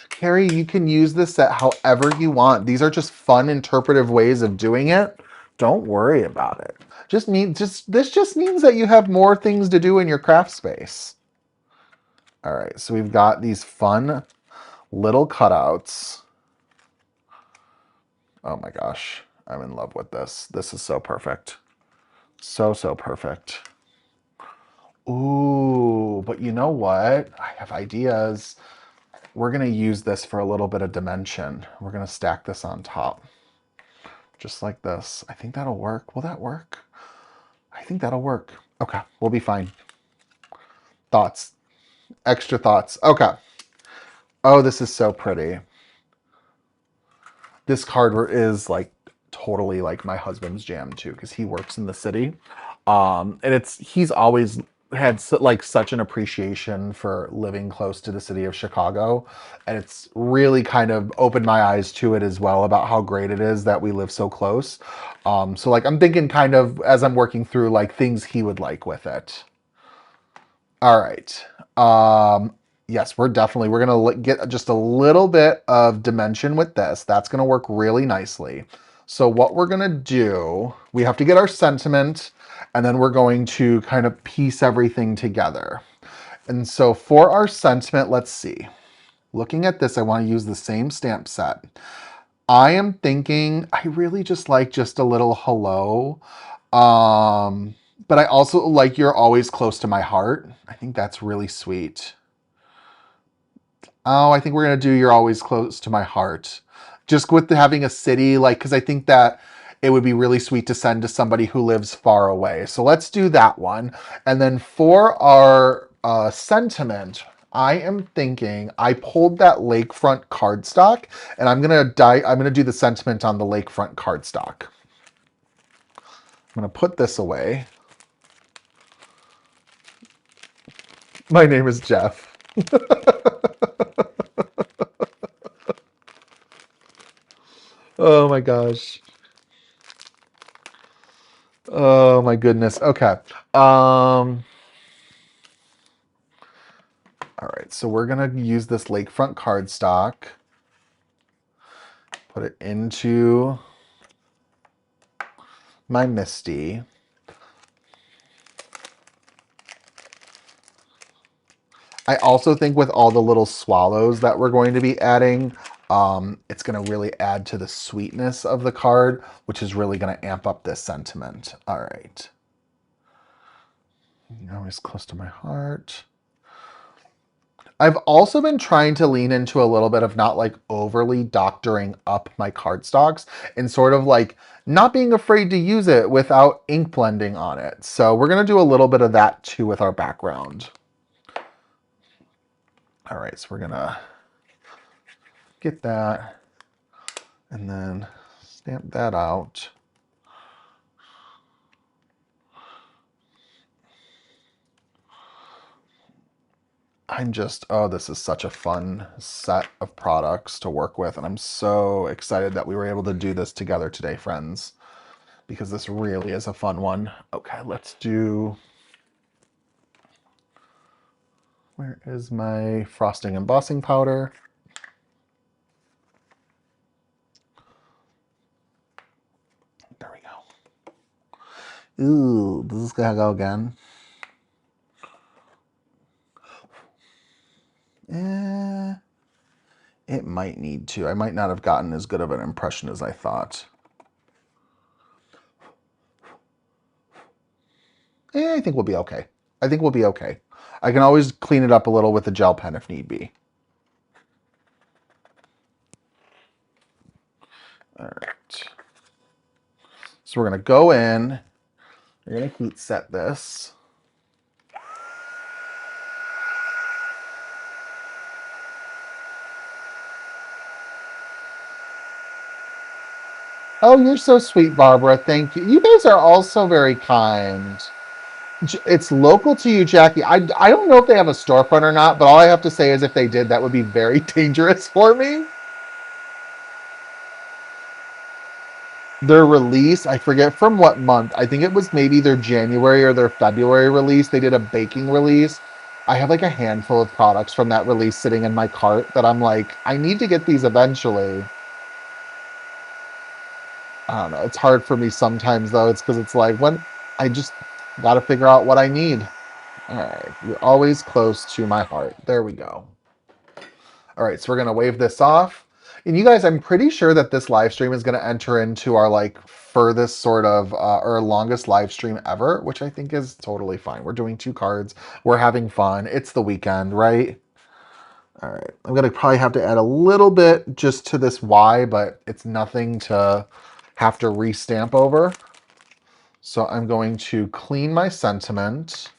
S1: Carrie, you can use this set however you want. These are just fun, interpretive ways of doing it. Don't worry about it. This just means that you have more things to do in your craft space. All right, so we've got these fun little cutouts. Oh my gosh, I'm in love with this. This is so perfect. So, so perfect. Ooh, but you know what? I have ideas. We're going to use this for a little bit of dimension. We're going to stack this on top. Just like this. I think that'll work. Will that work? I think that'll work. Okay, we'll be fine. Thoughts? Extra thoughts. Okay. Oh, this is so pretty. This card is like totally like my husband's jam too, because he works in the city. And he's always had like such an appreciation for living close to the city of Chicago, and it's really kind of opened my eyes to it as well about how great it is that we live so close. So like I'm thinking kind of as I'm working through like things he would like with it. All right. Yes, we're gonna get just a little bit of dimension with this. That's gonna work really nicely. So what we're gonna do, we have to get our sentiment, and then we're going to kind of piece everything together. And so for our sentiment, let's see. Looking at this, I want to use the same stamp set. I am thinking I really just like just a little hello. But I also like you're always close to my heart. I think that's really sweet. Oh, I think we're going to do you're always close to my heart. Just with having a city, like, because I think that it would be really sweet to send to somebody who lives far away. So let's do that one. And then for our sentiment, I am thinking I pulled that lakefront cardstock, and I'm gonna do the sentiment on the lakefront cardstock. I'm gonna put this away. My name is Jeff. Oh my gosh. Oh my goodness. Okay. All right, so we're gonna use this lakefront cardstock. Put it into my Misty. I also think with all the little swallows that we're going to be adding, it's going to really add to the sweetness of the card, which is really going to amp up this sentiment. All right. Always close to my heart. I've also been trying to lean into a little bit of not like overly doctoring up my cardstocks and sort of like not being afraid to use it without ink blending on it. So we're going to do a little bit of that too with our background. All right, so we're going to get that and then stamp that out. Oh, this is such a fun set of products to work with. And I'm so excited that we were able to do this together today, friends, because this really is a fun one. Okay, let's do, where is my frosting embossing powder? There we go. Ooh, this is gonna go again. It might need to. I might not have gotten as good of an impression as I thought. I think we'll be okay. I think we'll be okay. I can always clean it up a little with a gel pen if need be. All right. So we're going to go in. We're going to heat set this. Oh, you're so sweet, Barbara. Thank you. You guys are also very kind. It's local to you, Jackie. I don't know if they have a storefront or not, but all I have to say is if they did, that would be very dangerous for me. Their release, I forget from what month. I think it was maybe their January or their February release. They did a baking release. I have like a handful of products from that release sitting in my cart that I'm like, I need to get these eventually. I don't know. It's hard for me sometimes though. It's because it's like when I just got to figure out what I need. All right. You're always close to my heart. There we go. All right. So we're going to wave this off. And you guys, I'm pretty sure that this live stream is going to enter into our like furthest sort of or longest live stream ever, which I think is totally fine. We're doing 2 cards. We're having fun. It's the weekend, right? All right. I'm going to probably have to add a little bit just to this Y, but it's nothing to have to restamp over. So I'm going to clean my sentiment.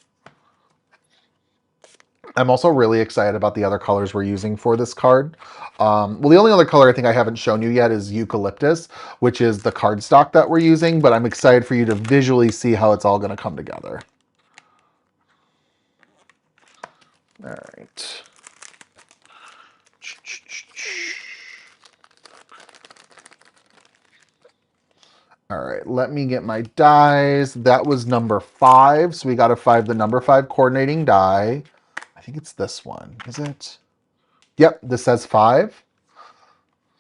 S1: I'm also really excited about the other colors we're using for this card. Well, the only other color I think I haven't shown you yet is Eucalyptus, which is the cardstock that we're using, but I'm excited for you to visually see how it's all going to come together. All right. All right, let me get my dies. That was number 5, so we got to find the number 5 coordinating die. I think it's this one, is it? Yep, this says 5.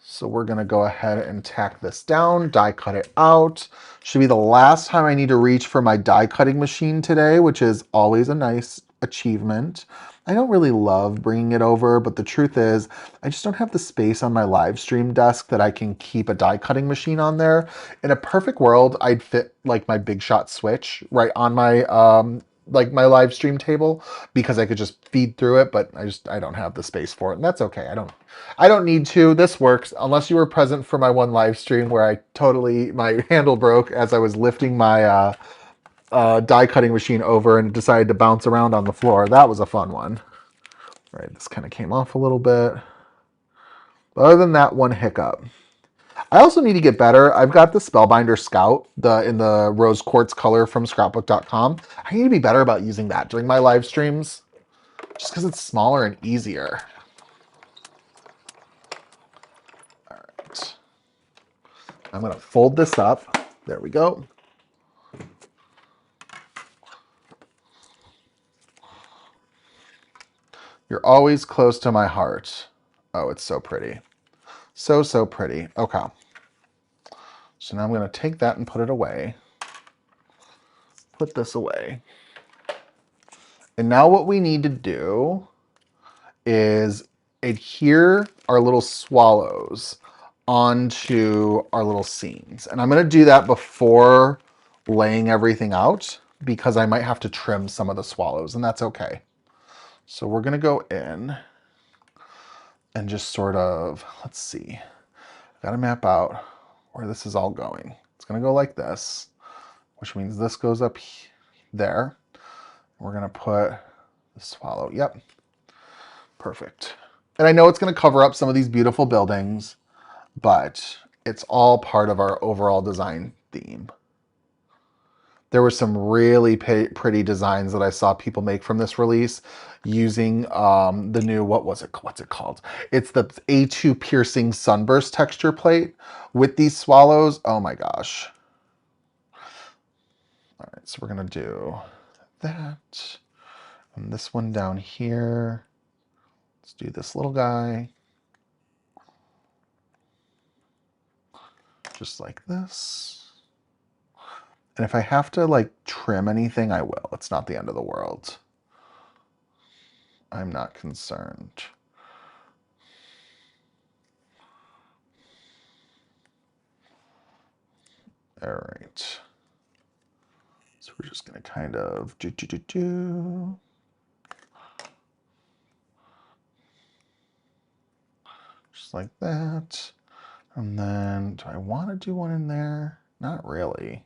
S1: So we're going to go ahead and tack this down, die cut it out. Should be the last time I need to reach for my die cutting machine today, which is always a nice achievement. I don't really love bringing it over, but the truth is I just don't have the space on my live stream desk that I can keep a die cutting machine on there. In a perfect world, I'd fit like my Big Shot switch right on my like my live stream table because I could just feed through it, but I don't have the space for it, and that's okay. I don't need to. This works. Unless you were present for my one live stream where my handle broke as I was lifting my die cutting machine over and decided to bounce around on the floor. That was a fun one. Right, this kind of came off a little bit. But other than that one hiccup. I also need to get better. I've got the Spellbinder Scout in the rose quartz color from scrapbook.com. I need to be better about using that during my live streams just because it's smaller and easier. All right. I'm going to fold this up. There we go. You're always close to my heart. Oh, it's so pretty. So, so pretty. Okay. So now I'm going to take that and put it away. Put this away. And now what we need to do is adhere our little swallows onto our little scenes. And I'm going to do that before laying everything out because I might have to trim some of the swallows, and that's okay. So we're going to go in and just sort of, let's see, I've got to map out where this is all going. It's going to go like this, which means this goes up there. We're going to put the swallow. Yep. Perfect. And I know it's going to cover up some of these beautiful buildings, but it's all part of our overall design theme. There were some really pretty designs that I saw people make from this release using the new, what's it called? It's the A2 piercing sunburst texture plate with these swallows. Oh my gosh. All right, so we're gonna do that. And this one down here. Let's do this little guy. Just like this. And if I have to like trim anything, I will. It's not the end of the world. I'm not concerned. All right. So we're just going to kind of do. Just like that. And then do I want to do one in there? Not really.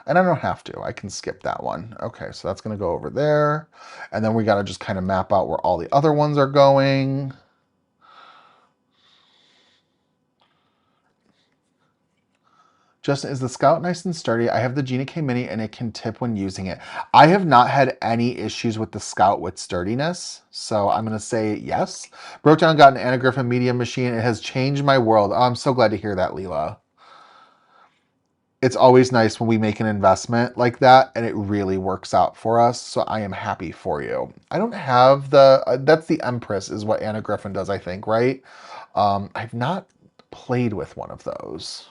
S1: And I don't have to. I can skip that one. Okay, so that's going to go over there. And then we got to just kind of map out where all the other ones are going. Justin, is the Scout nice and sturdy? I have the Gina K Mini and it can tip when using it. I have not had any issues with the Scout with sturdiness, so I'm going to say yes. Broke down, got an Anna Griffin Medium machine. It has changed my world. Oh, I'm so glad to hear that, Leela. It's always nice when we make an investment like that and it really works out for us, so I am happy for you. I don't have the, that's the Empress is what Anna Griffin does, I think, right? I've not played with one of those.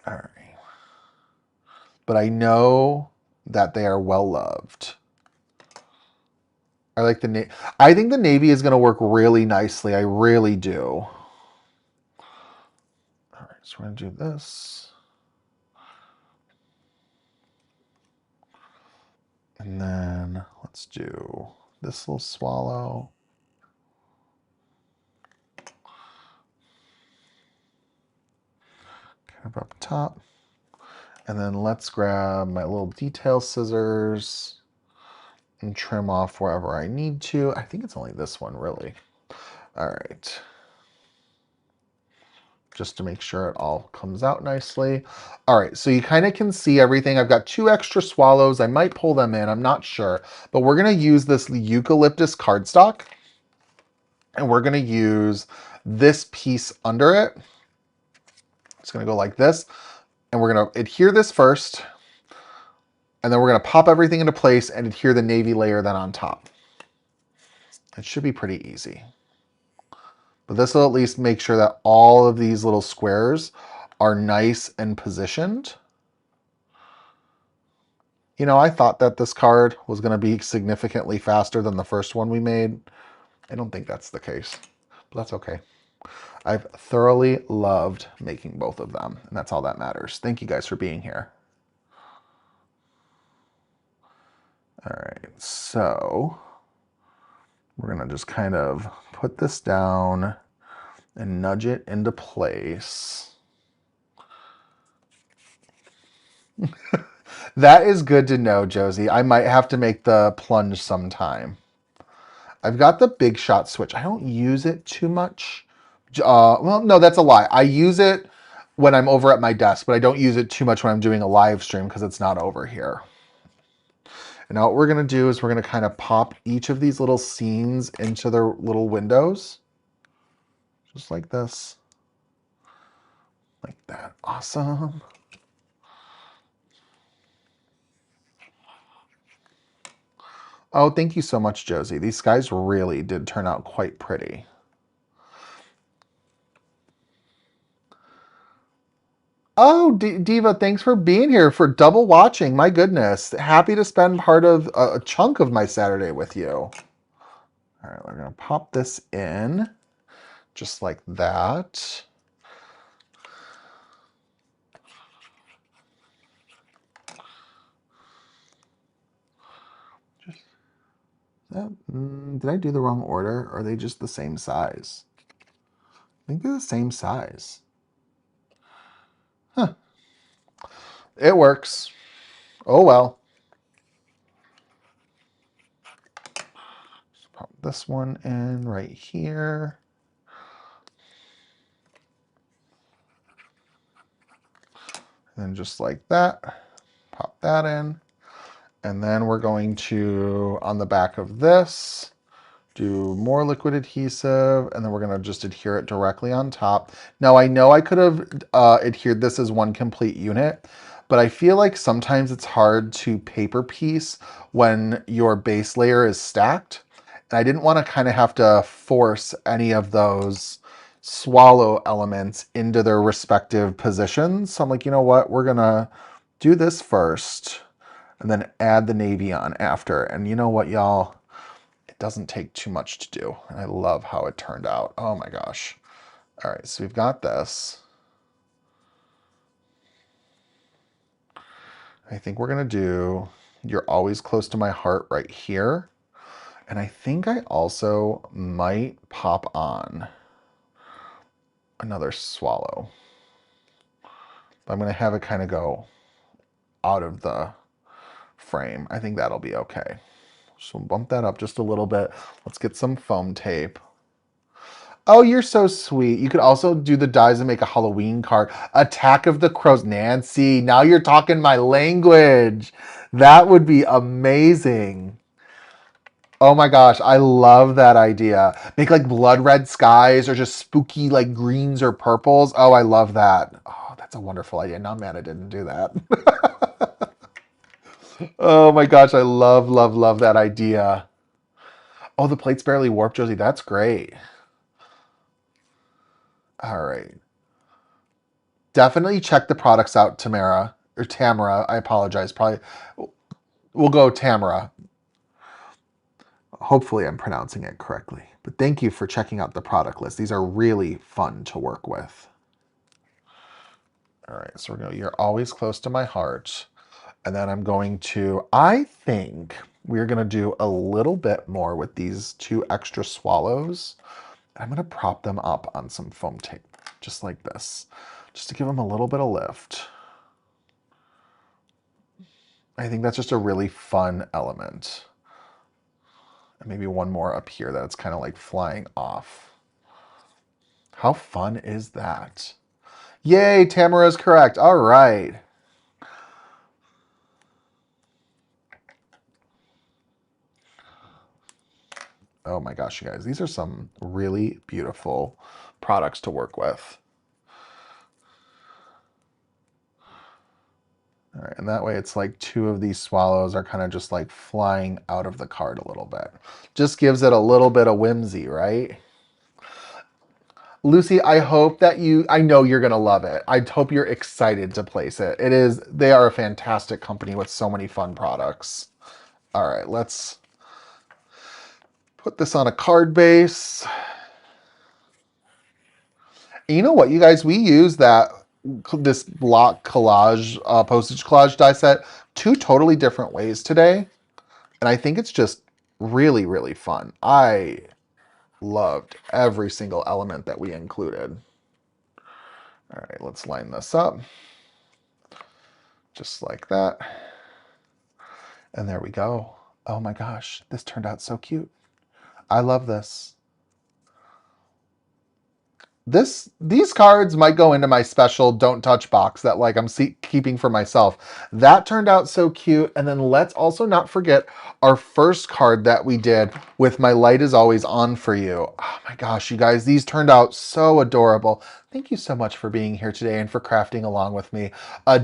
S1: All right. But I know that they are well loved. I like the navy. I think the navy is going to work really nicely. I really do. All right, so we're going to do this. And then let's do this little swallow. Kind of up top. And then let's grab my little detail scissors and trim off wherever I need to. I think it's only this one, really. All right. Just to make sure it all comes out nicely. All right, so you kind of can see everything. I've got 2 extra swallows. I might pull them in, I'm not sure. But we're gonna use this eucalyptus cardstock and we're gonna use this piece under it. It's gonna go like this. And we're gonna adhere this first. And then we're gonna pop everything into place and adhere the navy layer then on top. It should be pretty easy. But this will at least make sure that all of these little squares are nice and positioned. You know, I thought that this card was going to be significantly faster than the first one we made. I don't think that's the case, but that's okay. I've thoroughly loved making both of them, and that's all that matters. Thank you guys for being here. All right, so we're going to just kind of put this down and nudge it into place. That is good to know, Josie. I might have to make the plunge sometime. I've got the Big Shot switch. I don't use it too much. Well, no, that's a lie. I use it when I'm over at my desk, but I don't use it too much when I'm doing a live stream because it's not over here. And now what we're going to do is we're going to kind of pop each of these little scenes into their little windows. Just like this. Like that. Awesome. Oh, thank you so much, Josie. These skies really did turn out quite pretty. Oh, Diva, thanks for being here for double watching. My goodness. Happy to spend part of a chunk of my Saturday with you. All right, we're going to pop this in just like that. Did I do the wrong order? Or are they just the same size? I think they're the same size. Huh. It works. Oh well. Just pop this one in right here. And just like that, pop that in. And then we're going to, on the back of this, do more liquid adhesive, and then we're going to just adhere it directly on top. Now, I know I could have adhered this as one complete unit, but I feel like sometimes it's hard to paper piece when your base layer is stacked. And I didn't want to kind of have to force any of those swallow elements into their respective positions. So I'm like, you know what? We're going to do this first and then add the navy on after. And you know what, y'all? It doesn't take too much to do. And I love how it turned out. Oh my gosh. All right, so we've got this. I think we're going to do You're Always Close to My Heart right here. And I think I also might pop on another swallow. But I'm going to have it kind of go out of the frame. I think that'll be okay. So bump that up just a little bit. Let's get some foam tape. Oh, you're so sweet. You could also do the dies and make a Halloween card. Attack of the Crows. Nancy, now you're talking my language. That would be amazing. Oh my gosh, I love that idea. Make like blood red skies or just spooky like greens or purples. Oh, I love that. Oh, that's a wonderful idea. Now I'm mad I didn't do that. Oh my gosh, I love, love, love that idea. Oh, the plate's barely warped, Josie. That's great. All right. Definitely check the products out, Tamara. Or Tamara, I apologize. Probably we'll go Tamara. Hopefully I'm pronouncing it correctly. But thank you for checking out the product list. These are really fun to work with. All right, so we're going to, you're always close to my heart. And then I'm going to, I think we're going to do a little bit more with these 2 extra swallows. I'm going to prop them up on some foam tape, just like this, just to give them a little bit of lift. I think that's just a really fun element. And maybe one more up here that's kind of like flying off. How fun is that? Yay, Tamara is correct. All right. Oh my gosh, you guys, these are some really beautiful products to work with. All right, and that way it's like 2 of these swallows are kind of just like flying out of the card a little bit. Just gives it a little bit of whimsy, right? Lucy, I hope that I know you're going to love it. I hope you're excited to place it. They are a fantastic company with so many fun products. All right, let's put this on a card base. And you know what, you guys, we use this block collage, postage collage die set 2 totally different ways today. And I think it's just really, really fun. I loved every single element that we included. All right, let's line this up. Just like that. And there we go. Oh my gosh, this turned out so cute. I love this. These cards might go into my special don't touch box that like I'm keeping for myself. That turned out so cute. And then let's also not forget our first card that we did with My Light Is Always On For You. Oh my gosh, you guys, these turned out so adorable. Thank you so much for being here today and for crafting along with me.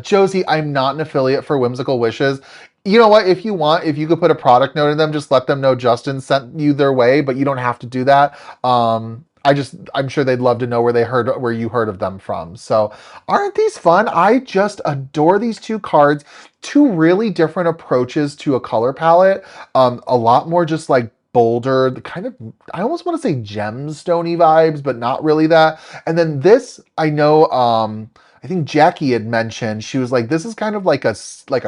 S1: Josie, I'm not an affiliate for Whimsical Wishes. You know what? If you want, if you could put a product note in them, just let them know Justin sent you their way, but you don't have to do that. I'm sure they'd love to know where you heard of them from. So aren't these fun? I just adore these 2 cards. 2 really different approaches to a color palette. A lot more just like bolder, the kind of, I almost want to say gemstone-y vibes, but not really that. And then this, I know, I think Jackie had mentioned, she was like, this is kind of like a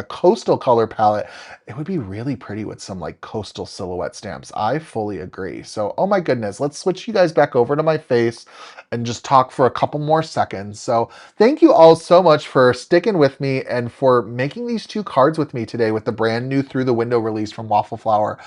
S1: coastal color palette. It would be really pretty with some like coastal silhouette stamps. I fully agree. So, oh my goodness, let's switch you guys back over to my face and just talk for a couple more seconds. So thank you all so much for sticking with me and for making these 2 cards with me today with the brand new Through the Window release from Waffle Flower.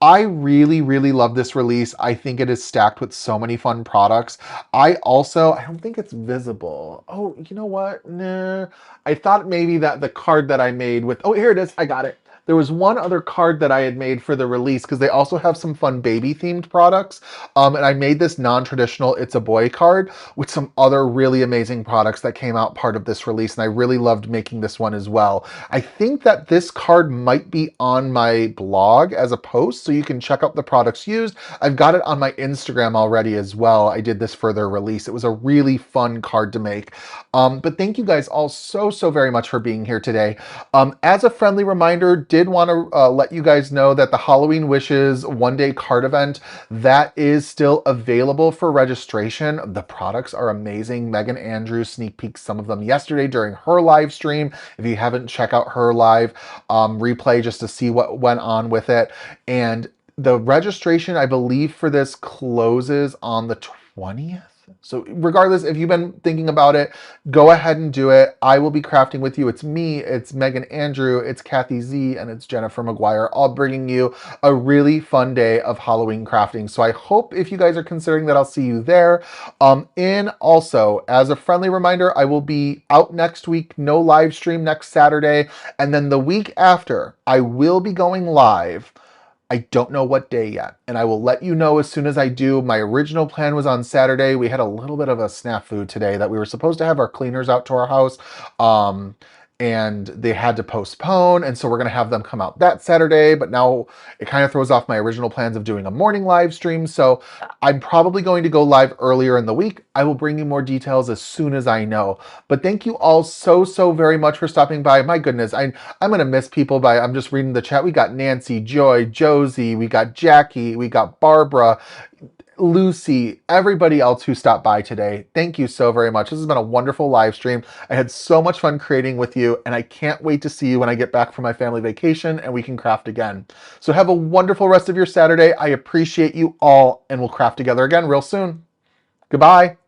S1: I really, really love this release. I think it is stacked with so many fun products. I don't think it's visible. Oh, you know what? Nah. I thought maybe that the card that I made with, oh, here it is. I got it. There was one other card that I had made for the release because they also have some fun baby themed products. And I made this non-traditional It's a Boy card with some other really amazing products that came out part of this release. And I really loved making this one as well. I think that this card might be on my blog as a post, so you can check out the products used. I've got it on my Instagram already as well. I did this for their release. It was a really fun card to make. But thank you guys all so very much for being here today. As a friendly reminder, did want to let you guys know that the Halloween Wishes one-day card event, that is still available for registration. The products are amazing. Megan Andrews sneak peeked some of them yesterday during her live stream. If you haven't, check out her live replay just to see what went on with it. And the registration, I believe, for this closes on the 20th. So regardless, if you've been thinking about it, go ahead and do it. I will be crafting with you. It's me, it's Megan Andrew, it's Kathy Z, and it's Jennifer McGuire, all bringing you a really fun day of Halloween crafting. So I hope if you guys are considering that, I'll see you there. And also, as a friendly reminder, I will be out next week, no live stream next Saturday. And then the week after, I will be going live. I don't know what day yet, and I will let you know as soon as I do. My original plan was on Saturday. We had a little bit of a snafu today that we were supposed to have our cleaners out to our house, and they had to postpone, and so we're going to have them come out that Saturday, but now it kind of throws off my original plans of doing a morning live stream, so I'm probably going to go live earlier in the week. I will bring you more details as soon as I know. But thank you all so very much for stopping by. My goodness, I'm going to miss people I'm just reading the chat. We got Nancy, Joy, Josie, we got Jackie, we got Barbara, Lucy, everybody else who stopped by today. Thank you so very much. This has been a wonderful live stream. I had so much fun creating with you, and I can't wait to see you when I get back from my family vacation and we can craft again. So have a wonderful rest of your Saturday. I appreciate you all, and we'll craft together again real soon. Goodbye.